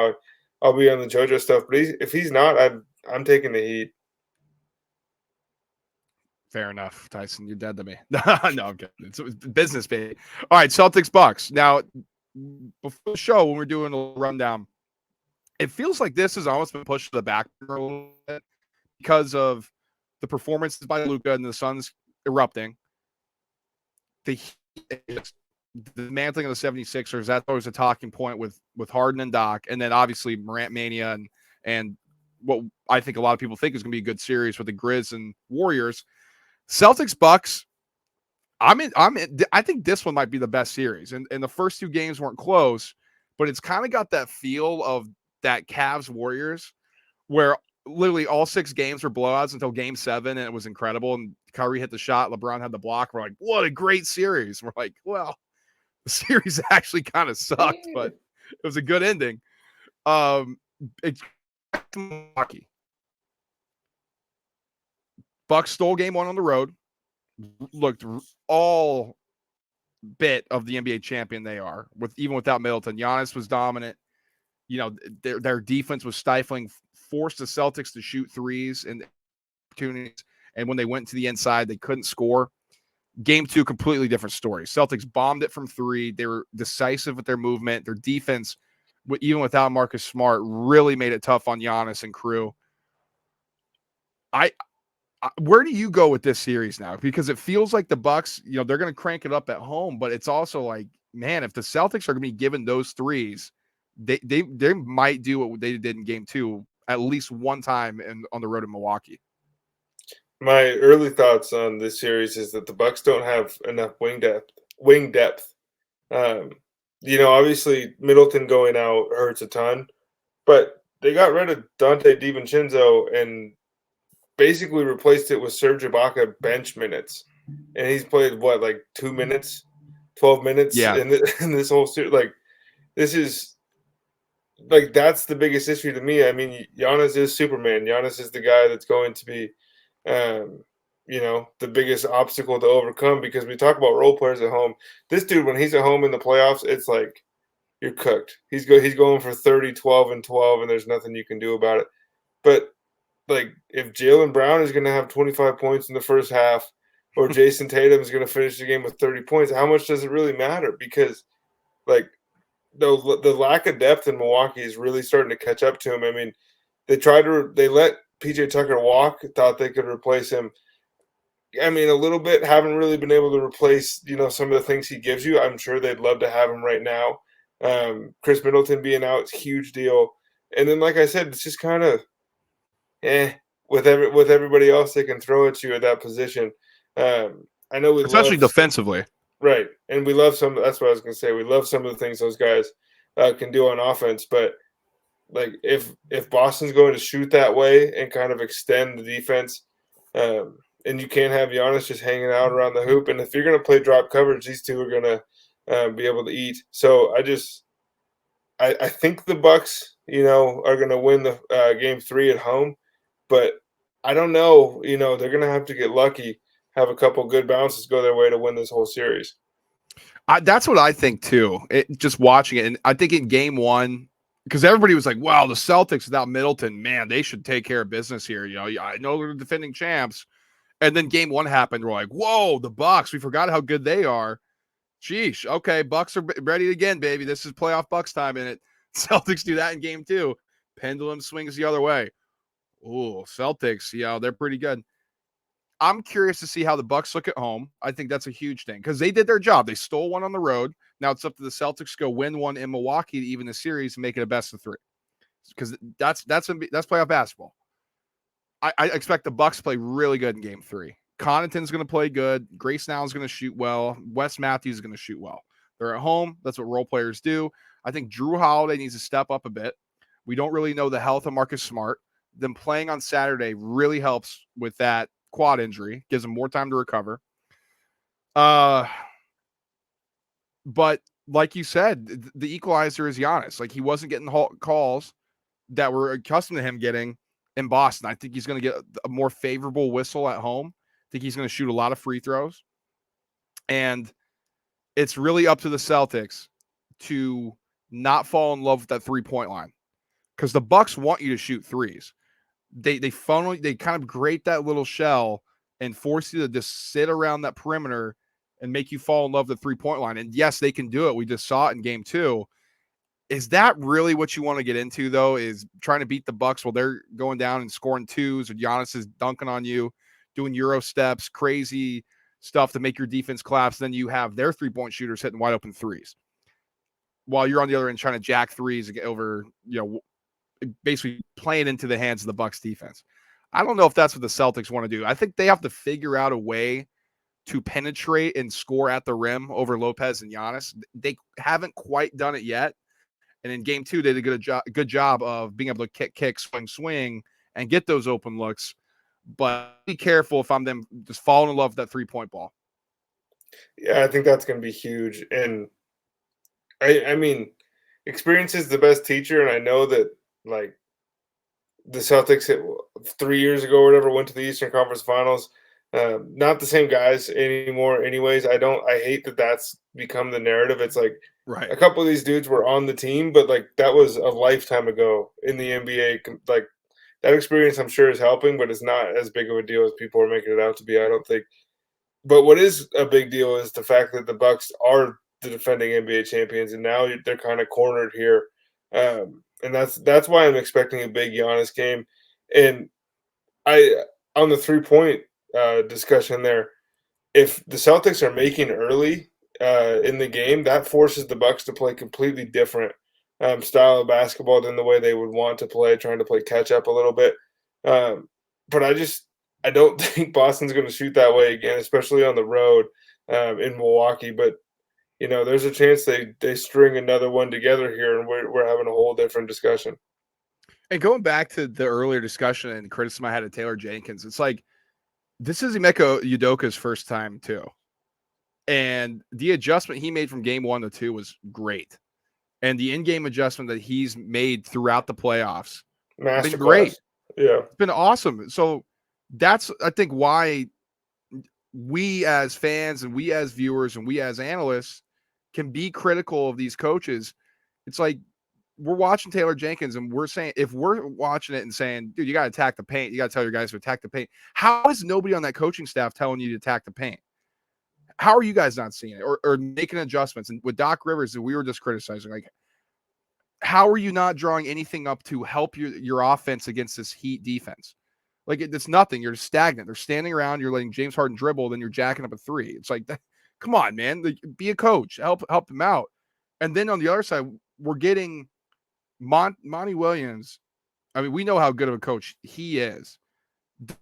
I'll be on the JoJo stuff. But if he's not, I'm taking the Heat. Fair enough, Tyson. You're dead to me. No, I'm kidding. It's business, baby. All right, Celtics-Bucks. Now, before the show, when we're doing a rundown, it feels like this has almost been pushed to the back a little bit because of the performances by Luka and the Suns erupting. The mantling of the 76ers, that's always a talking point with Harden and Doc, and then obviously Morant Mania and what I think a lot of people think is going to be a good series with the Grizz and Warriors. Celtics-Bucks, I think this one might be the best series. And the first two games weren't close, but it's kind of got that feel of that Cavs-Warriors where literally all 6 games were blowouts until game 7, and it was incredible. And Kyrie hit the shot, LeBron had the block. We're like, what a great series. We're like, well, the series actually kind of sucked, but it was a good ending. It's Milwaukee. Bucks stole game 1 on the road. Looked all bit of the NBA champion they are, even without Middleton. Giannis was dominant. You know, their defense was stifling, forced the Celtics to shoot threes and opportunities. And when they went to the inside, they couldn't score. Game 2, completely different story. Celtics bombed it from 3. They were decisive with their movement. Their defense, even without Marcus Smart, really made it tough on Giannis and crew. Where do you go with this series now? Because it feels like the Bucks, you know, they're going to crank it up at home, but it's also like, man, if the Celtics are going to be given those threes, they might do what they did in game 2 at least one time on the road in Milwaukee. My early thoughts on this series is that the Bucks don't have enough wing depth. You know, obviously Middleton going out hurts a ton, but they got rid of Dante DiVincenzo and basically replaced it with Serge Ibaka bench minutes, and he's played what, like 2 minutes, 12 minutes in this whole series. Like, this is like, that's the biggest issue to me. I mean, Giannis is Superman. Giannis is the guy that's going to be, you know, the biggest obstacle to overcome, because we talk about role players at home. This dude, when he's at home in the playoffs, it's like you're cooked. He's going for 30, 12, and 12, and there's nothing you can do about it. But like, if Jaylen Brown is going to have 25 points in the first half, or Jason Tatum is going to finish the game with 30 points, how much does it really matter? Because, like, the lack of depth in Milwaukee is really starting to catch up to him. I mean, they let PJ Tucker walk, thought they could replace him. I mean, a little bit, haven't really been able to replace, you know, some of the things he gives you. I'm sure they'd love to have him right now. Chris Middleton being out is a huge deal. And then, like I said, it's just kind of, with everybody else they can throw at you at that position. I know especially defensively, right? And we love some. That's what I was going to say. We love some of the things those guys can do on offense. But like, if Boston's going to shoot that way and kind of extend the defense, and you can't have Giannis just hanging out around the hoop, and if you're going to play drop coverage, these two are going to be able to eat. So I think the Bucks, you know, are going to win the game 3 at home. But I don't know, you know, they're going to have to get lucky, have a couple good bounces go their way to win this whole series. That's what I think too. Just watching it, and I think in game 1, because everybody was like, wow, the Celtics without Middleton, man, they should take care of business here. You know, I know they're defending champs. And then game 1 happened. We're like, whoa, the Bucks, we forgot how good they are. Sheesh. Okay, Bucks are ready again, baby. This is playoff Bucks time in it. Celtics do that in game 2. Pendulum swings the other way. Oh, Celtics, yeah, they're pretty good. I'm curious to see how the Bucks look at home. I think that's a huge thing because they did their job. They stole one on the road. Now it's up to the Celtics to go win one in Milwaukee to even the series and make it a best of 3. Because that's playoff basketball. I expect the Bucks to play really good in game 3. Connaughton's going to play good. Grayson Allen's going to shoot well. Wes Matthews is going to shoot well. They're at home. That's what role players do. I think Drew Holiday needs to step up a bit. We don't really know the health of Marcus Smart. Them playing on Saturday really helps with that quad injury. Gives him more time to recover. But like you said, the equalizer is Giannis. Like, he wasn't getting calls that we're accustomed to him getting in Boston. I think he's going to get a more favorable whistle at home. I think he's going to shoot a lot of free throws. And it's really up to the Celtics to not fall in love with that 3-point line, because the Bucks want you to shoot threes. they kind of grate that little shell and force you to just sit around that perimeter and make you fall in love with the 3-point line. And yes, they can do it. We just saw it in game 2. Is that really what you want to get into, though, is trying to beat the Bucks while they're going down and scoring twos, and Giannis is dunking on you, doing Euro steps, crazy stuff to make your defense collapse? Then you have their 3-point shooters hitting wide open threes while you're on the other end trying to jack threes over, basically playing into the hands of the Bucks defense. I don't know if that's what the Celtics want to do. I think they have to figure out a way to penetrate and score at the rim over Lopez and Giannis. They haven't quite done it yet. And in game 2, they did a good job of being able to kick, swing, and get those open looks. But be careful if I'm them just falling in love with that 3-point ball. Yeah, I think that's going to be huge. And I mean, experience is the best teacher. And I know that, like, the Celtics 3 years ago or whatever went to the Eastern Conference Finals. Not the same guys anymore. Anyways, I hate that that's become the narrative. It's like right. A couple of these dudes were on the team, but like that was a lifetime ago in the NBA. Like that experience, I'm sure, is helping, but it's not as big of a deal as people are making it out to be. I don't think. But what is a big deal is the fact that the Bucks are the defending NBA champions, and now they're kind of cornered here. And that's why I'm expecting a big Giannis game. And on the 3-point discussion there, if the Celtics are making early in the game, that forces the Bucks to play completely different style of basketball than the way they would want to play, trying to play catch up a little bit. But I don't think Boston's going to shoot that way again, especially on the road in Milwaukee. But there's a chance they string another one together here, and we're having a whole different discussion. And going back to the earlier discussion and criticism I had of Taylor Jenkins, it's like this is Emeka Udoka's first time too. And the adjustment he made from game 1 to 2 was great. And the in-game adjustment that he's made throughout the playoffs has been great. Yeah. It's been awesome. So that's, I think, why we as fans and we as viewers and we as analysts can be critical of these coaches. It's like we're watching Taylor Jenkins and we're saying, if we're watching it and saying, dude, you got to attack the paint, you got to tell your guys to attack the paint. How is nobody on that coaching staff telling you to attack the paint? How are you guys not seeing it or making adjustments? And with Doc Rivers, that we were just criticizing, like, how are you not drawing anything up to help your offense against this Heat defense? Like, it's nothing. You're stagnant. They're standing around. You're letting James Harden dribble. Then you're jacking up a 3. It's like, come on, man. Be a coach. Help them out. And then on the other side, we're getting Monty Williams. I mean, we know how good of a coach he is.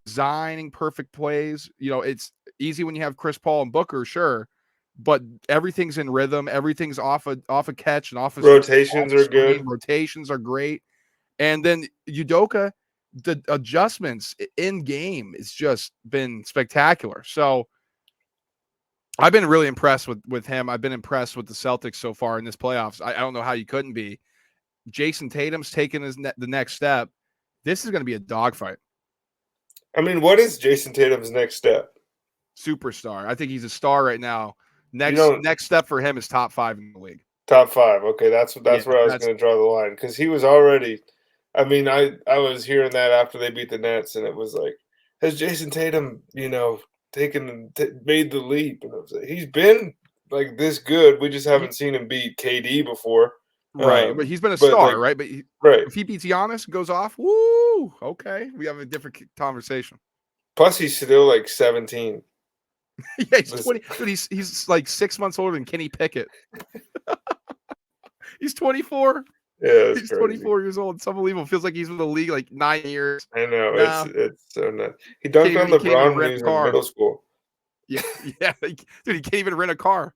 Designing perfect plays. It's easy when you have Chris Paul and Booker, sure. But everything's in rhythm. Everything's off a catch and off a rotations are screen. good. Rotations are great. And then Udoka, the adjustments in game has just been spectacular. So I've been really impressed with him. I've been impressed with the Celtics so far in this playoffs. I don't know how you couldn't be. Jason Tatum's taking the next step. This is going to be a dogfight. I mean, what is Jason Tatum's next step? Superstar. I think he's a star right now. Next step for him is top 5 in the league. Top 5. Okay, that's where I was going to draw the line, because he was already. I mean, I was hearing that after they beat the Nets, and it was like, has Jason Tatum, made the leap? And I was like, he's been like this good. We just haven't seen him beat KD before. Right, but he's been a star, right? But right, if he beats Giannis, goes off, woo, okay, we have a different conversation. Plus, he's still like 17. Yeah, he's 20. Dude, he's like 6 months older than Kenny Pickett. He's 24. Yeah, he's 24 years old. It's unbelievable. Feels like he's in the league like 9 years. I know. It's so nuts. He dunked on LeBron when he was in middle school. Yeah, dude, he can't even rent a car.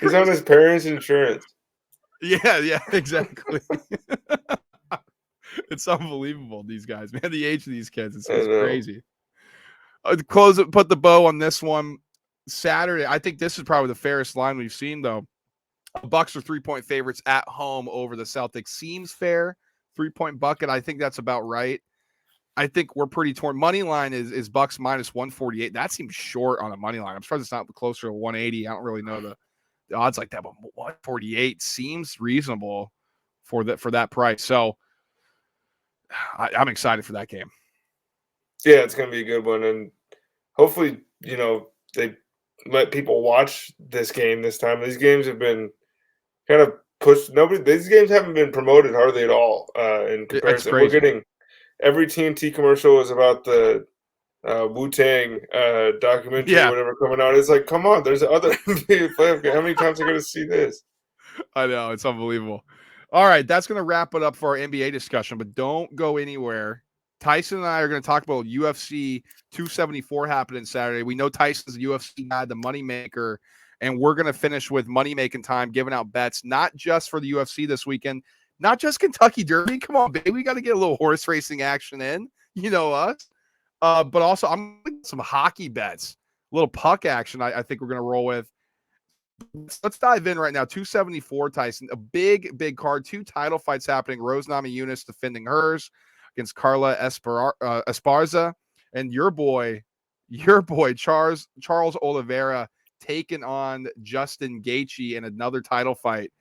He's on his parents' insurance. Yeah, exactly. It's unbelievable, these guys, man. The age of these kids, it's crazy. Put the bow on this one. Saturday, I think this is probably the fairest line we've seen, though. The Bucks are 3-point favorites at home over the Celtics. Seems fair. 3-point bucket. I think that's about right. I think we're pretty torn. Money line is Bucks minus 148. That seems short on a money line. I'm surprised it's not closer to 180. I don't really know the odds like that, but 148 seems reasonable for that price. So I'm excited for that game. Yeah, it's going to be a good one. And hopefully, they let people watch this game this time. These games have been kind of pushed. These games haven't been promoted hardly at all in It's comparison. We're crazy. getting every TNT commercial is about the Wu-Tang documentary or Yeah, whatever coming out. It's like, come on, there's other NBA playoff game. How many times are going to see this? I know. It's unbelievable. All right, that's going to wrap it up for our NBA discussion, but don't go anywhere. Tyson and I are going to talk about UFC 274 happening Saturday. We know Tyson's a UFC guy, the moneymaker, and we're going to finish with money making time, giving out bets, not just for the UFC this weekend, not just Kentucky Derby. Come on, baby. We got to get a little horse racing action in. You know us. But also, I'm going to some hockey bets, a little puck action I think we're going to roll with. Let's dive in right now. 274, Tyson. A big card. 2 title fights happening. Rose Namajunas defending hers against Carla Esparza. And your boy, Charles Oliveira taking on Justin Gaethje in another title fight.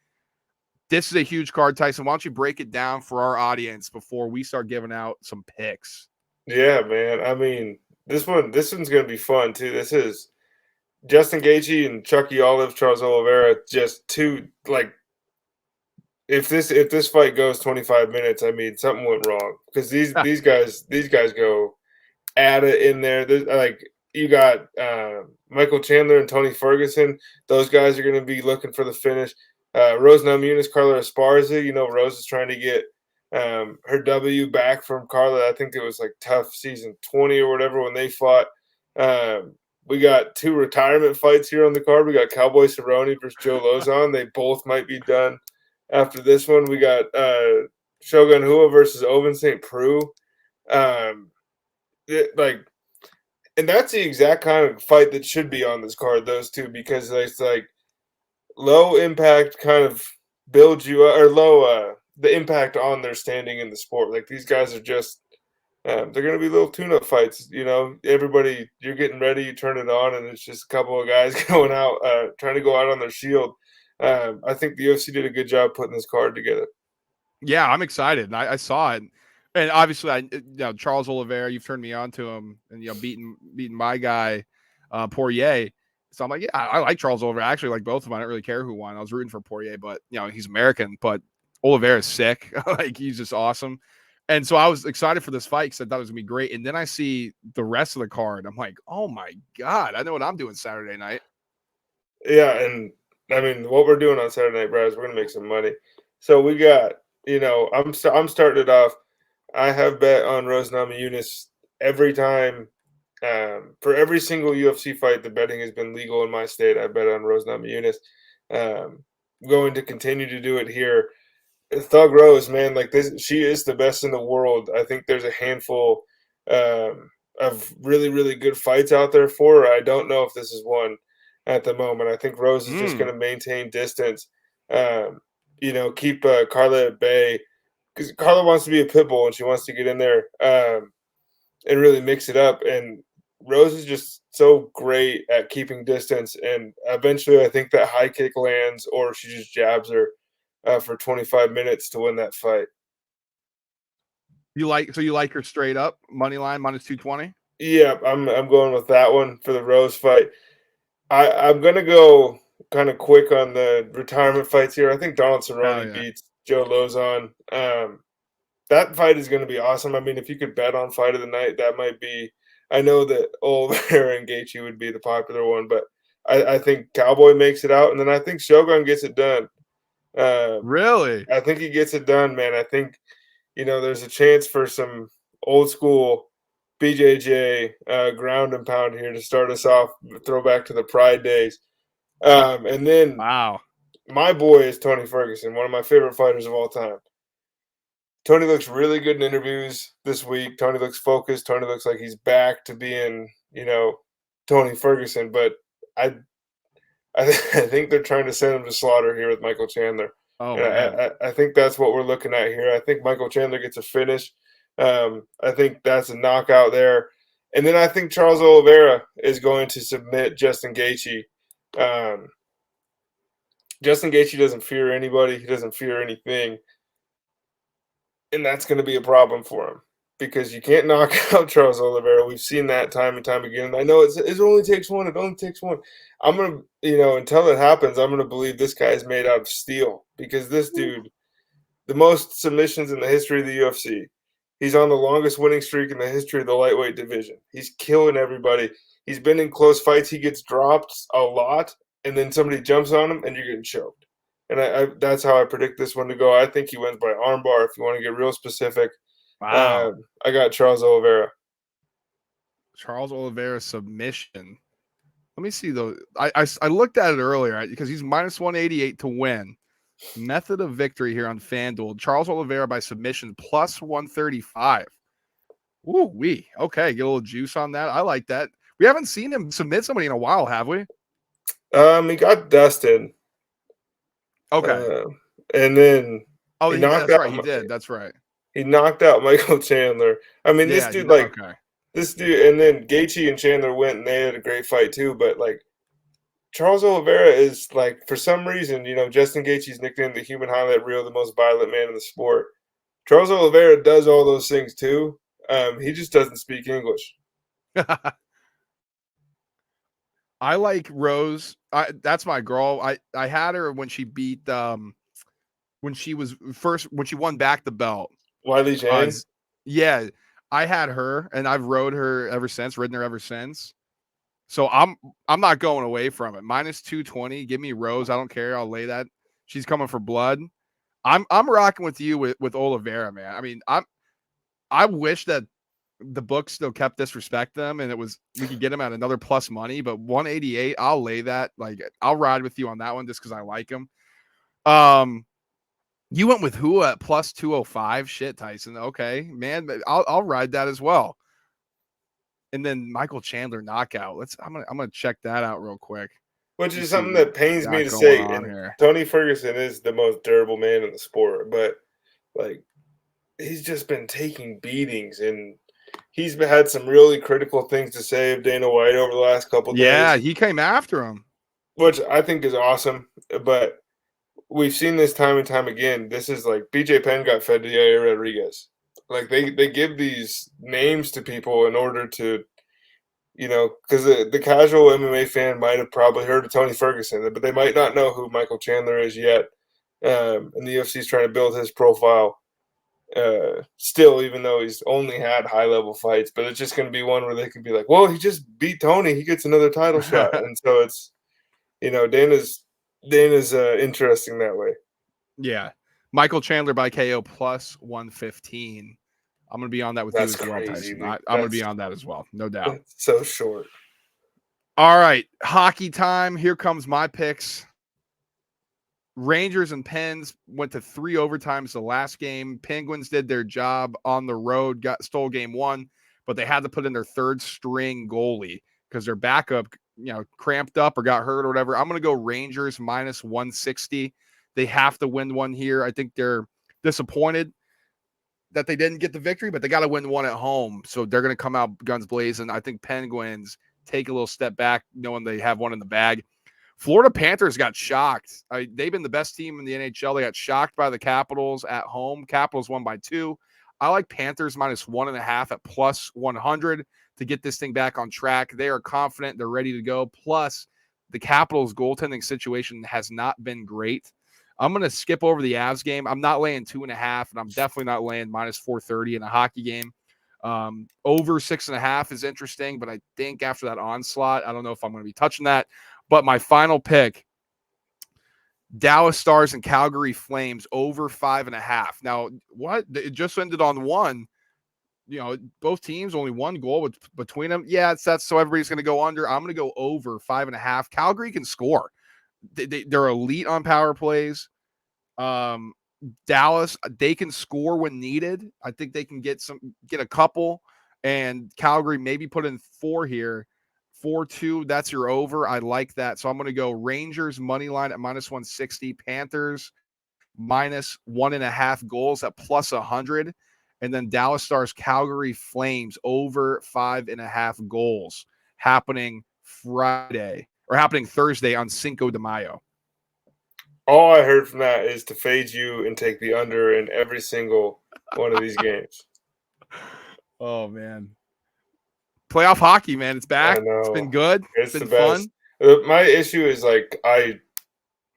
This is a huge card, Tyson. Why don't you break it down for our audience before we start giving out some picks? Yeah, man. I mean, this one's going to be fun too. This is Justin Gaethje and Chucky Olive, Charles Oliveira, just two like if this fight goes 25 minutes, I mean something went wrong because these guys go at it in there. Like you got Michael Chandler and Tony Ferguson; those guys are going to be looking for the finish. Rose Namajunas, Carla Esparza. Rose is trying to get her W back from Carla. I think it was like tough season 20 or whatever when they fought. We got 2 retirement fights here on the card. We got Cowboy Cerrone versus Joe Lozon. They both might be done after this one. We got Shogun Hua versus Oven St. Preux. And that's the exact kind of fight that should be on this card, those two, because it's like low impact kind of builds you up, or low the impact on their standing in the sport. Like these guys are just they're going to be little tune-up fights. Everybody, you're getting ready, you turn it on, and it's just a couple of guys going out, trying to go out on their shield. I think the UFC did a good job putting this card together. Yeah, I'm excited. I saw it, and obviously, Charles Oliveira. You've turned me on to him, and beating my guy, Poirier. So I'm like, yeah, I like Charles Oliveira. I actually like both of them. I don't really care who won. I was rooting for Poirier, but he's American. But Oliveira's sick. Like he's just awesome. And so I was excited for this fight because I thought it was gonna be great. And then I see the rest of the card. I'm like, oh my god, I know what I'm doing Saturday night. Yeah, and I mean, what we're doing on Saturday Night Brass, we're gonna make some money. So we got, I'm starting it off. I have bet on Rose Namajunas every time. For every single UFC fight, the betting has been legal in my state. I bet on Rose Namajunas. Going to continue to do it here. Thug Rose, man, like this, she is the best in the world. I think there's a handful of really, really good fights out there for her. I don't know if this is one at the moment. I think Rose is just going to maintain distance. Keep Carla at bay because Carla wants to be a pit bull and she wants to get in there and really mix it up. And Rose is just so great at keeping distance. And eventually, I think that high kick lands, or she just jabs her for 25 minutes to win that fight. You like her straight up money line -220? Yeah, I'm going with that one for the Rose fight. I'm gonna go kind of quick on the retirement fights here. I think Donald Cerrone beats Joe Lozon. That fight is going to be awesome. I mean, if you could bet on fight of the night, that might be. I know that Oliveira and Gaethje would be the popular one, but I think Cowboy makes it out, and then I think Shogun gets it done. Really? I think he gets it done, man. I think there's a chance for some old school BJJ ground and pound here to start us off, throwback to the Pride days. And then Wow. my boy is Tony Ferguson, one of my favorite fighters of all time. Tony looks really good in interviews this week. Tony looks focused. Tony looks like he's back to being, Tony Ferguson. But I I think they're trying to send him to slaughter here with Michael Chandler. Oh And man. I think that's what we're looking at here. I think Michael Chandler gets a finish. I think that's a knockout there. And then I think Charles Oliveira is going to submit Justin Gaethje. Justin Gaethje doesn't fear anybody. He doesn't fear anything. And that's going to be a problem for him because you can't knock out Charles Oliveira. We've seen that time and time again. I know it only takes one. It only takes one. I'm going to, until it happens, I'm going to believe this guy is made out of steel because this dude, the most submissions in the history of the UFC. He's on the longest winning streak in the history of the lightweight division. He's killing everybody. He's been in close fights. He gets dropped a lot, and then somebody jumps on him, and you're getting choked. And that's how I predict this one to go. I think he wins by armbar. If you want to get real specific, Wow. I got Charles Oliveira. Charles Oliveira submission. Let me see though. I looked at it earlier because he's minus 188 to win. Method of victory here on FanDuel. Charles Oliveira by submission plus 135. Ooh, okay. Get a little juice on that. I like that. We haven't seen him submit somebody in a while, have we? He got dusted. Okay. And then that's right. He did. That's right. He knocked out Michael Chandler. I mean, this dude, this dude, and then Gaethje and Chandler went and they had a great fight too. But like, Charles Oliveira is like, for some reason, Justin Gaethje's nicknamed the human highlight reel, the most violent man in the sport. Charles Oliveira does all those things too. He just doesn't speak English. I like Rose. That's my girl. I had her when she beat when she won back the belt. Wiley Jane. Yeah, I had her and I've ridden her ever since. So I'm not going away from it. Minus 220. Give me Rose. I don't care. I'll lay that. She's coming for blood. I'm rocking with you with Oliveira, man. I mean, I wish that the books still kept disrespect them and we could get him at another plus money, but 188, I'll lay that. Like, I'll ride with you on that one just because I like him. You went with who at plus 205? Shit, Tyson. Okay, man, I'll ride that as well. And then Michael Chandler knockout. I'm gonna check that out real quick. Which is something that pains me to say. And Tony Ferguson is the most durable man in the sport, but like, he's just been taking beatings and he's had some really critical things to say of Dana White over the last couple days. Yeah, he came after him, which I think is awesome. But we've seen this time and time again. This is like BJ Penn got fed to Yair Rodriguez. Like, they give these names to people in order to, because the casual MMA fan might have probably heard of Tony Ferguson, but they might not know who Michael Chandler is yet. And the UFC is trying to build his profile still, even though he's only had high-level fights. But it's just going to be one where they could be like, well, he just beat Tony. He gets another title shot. And so it's, Dana's interesting that way. Yeah. Michael Chandler by KO plus 115. I'm going to be on that with you as well, Tyson. I'm going to be on that as well. No doubt. That's so short. All right. Hockey time. Here comes my picks. Rangers and Pens went to 3 overtimes the last game. Penguins did their job on the road, stole game 1, but they had to put in their third string goalie because their backup, cramped up or got hurt or whatever. I'm going to go Rangers minus 160. They have to win one here. I think they're disappointed that they didn't get the victory, but they got to win one at home. So they're going to come out guns blazing. I think Penguins take a little step back knowing they have one in the bag. Florida Panthers got shocked. They've been the best team in the NHL. They got shocked by the Capitals at home. Capitals won by 2. I like Panthers minus 1.5 at plus 100 to get this thing back on track. They are confident. They're ready to go. Plus, the Capitals' goaltending situation has not been great. I'm going to skip over the Avs game. I'm not laying 2.5, and I'm definitely not laying minus 430 in a hockey game. Over 6.5 is interesting, but I think after that onslaught, I don't know if I'm going to be touching that. But my final pick, Dallas Stars and Calgary Flames over 5.5. Now, what? It just ended on 1. Both teams only 1 goal between them. Yeah, that's so everybody's going to go under. I'm going to go over 5.5. Calgary can score. They're elite on power plays. Dallas, they can score when needed. I think they can get a couple, and Calgary maybe put in 4 here. 4-2, that's your over. I like that. So I'm going to go Rangers money line at minus 160, Panthers minus 1.5 goals at plus 100, and then Dallas Stars Calgary Flames over 5.5 goals happening Thursday on Cinco de Mayo. All I heard from that is to fade you and take the under in every single one of these games. Oh man. Playoff hockey, man. It's back. I It's been know. good. It's It's the been best. fun. My issue is like I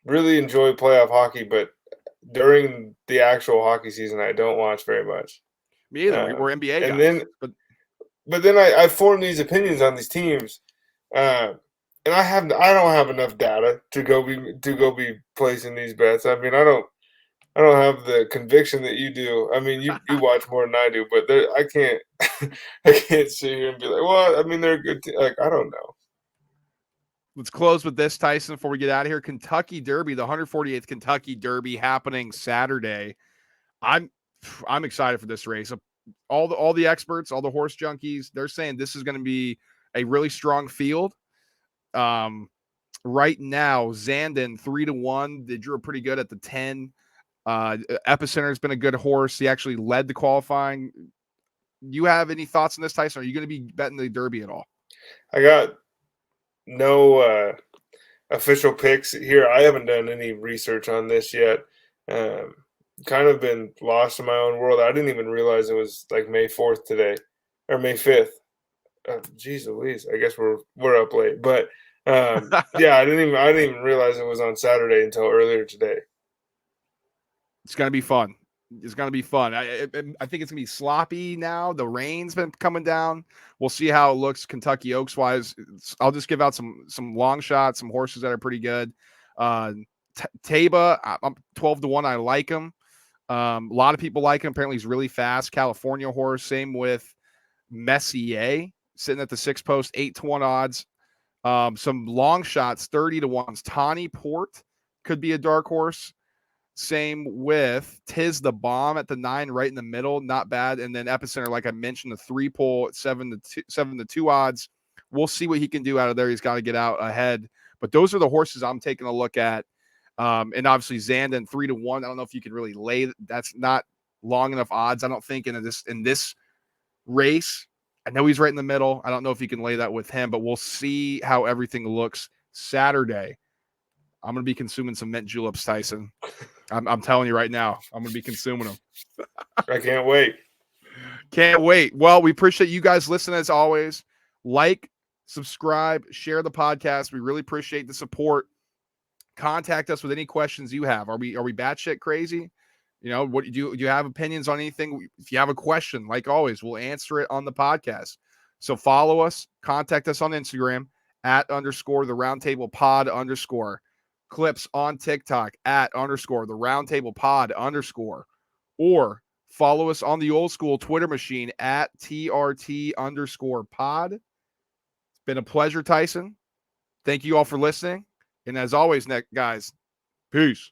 really enjoy playoff hockey, but during the actual hockey season, I don't watch very much. Me either. We're Um, NBA and guys. then, But but then I form these opinions on these teams, uh, and I don't have enough data to go be placing these bets. I mean, I don't have the conviction that you do. I mean, you watch more than I do, but I can't I can't sit here and be like, well, I mean, they're a good. Like I don't know. let's close with this, Tyson, before we get out of here. Kentucky Derby, the 148th Kentucky Derby happening Saturday. I'm excited for this race. All the experts, all the horse junkies, they're saying this is going to be a really strong field. Right now, Zandon 3-1. They drew pretty good at the 10. Epicenter's been a good horse. He actually led the qualifying. You have any thoughts on this, Tyson? Are you going to be betting the Derby at all? I got no official picks here. I haven't done any research on this yet. Um, kind of been lost in my own world. I didn't even realize it was like May 4th today or May 5th. Geez Louise, I guess we're up late. But yeah, I didn't even realize it was on Saturday until earlier today. It's going to be fun. It's going to be fun. I think it's going to be sloppy now. The rain's been coming down. We'll see how it looks Kentucky Oaks wise. I'll just give out some long shots, some horses that are pretty good. Taba, I'm 12-1. I like him. A lot of people like him. Apparently, he's really fast. California horse. Same with Messier, sitting at the 6 post, 8-1 odds. Some long shots, 30-1s. Tawny Port could be a dark horse. Same with Tiz the Bomb at the 9, right in the middle, not bad. And then Epicenter, like I mentioned, the 3-pole at 7-2 odds. We'll see what he can do out of there. He's got to get out ahead. But those are the horses I'm taking a look at. And obviously Zandon 3-1. I don't know if you can really lay. That's not long enough odds. I don't think in this race. I know he's right in the middle. I don't know if you can lay that with him, but we'll see how everything looks Saturday. I'm going to be consuming some mint juleps, Tyson. I'm telling you right now, I'm going to be consuming them. I can't wait. Can't wait. Well, we appreciate you guys listening as always. Like, subscribe, share the podcast. We really appreciate the support. Contact us with any questions you have. Are we batshit crazy? You know, what do you have opinions on anything? If you have a question, like always, we'll answer it on the podcast. So follow us, contact us on Instagram @_the roundtable pod _ clips on TikTok @_ the roundtable pod _ or follow us on the old school Twitter machine @TRT _ pod. It's been a pleasure, Tyson. Thank you all for listening. And as always, guys, peace.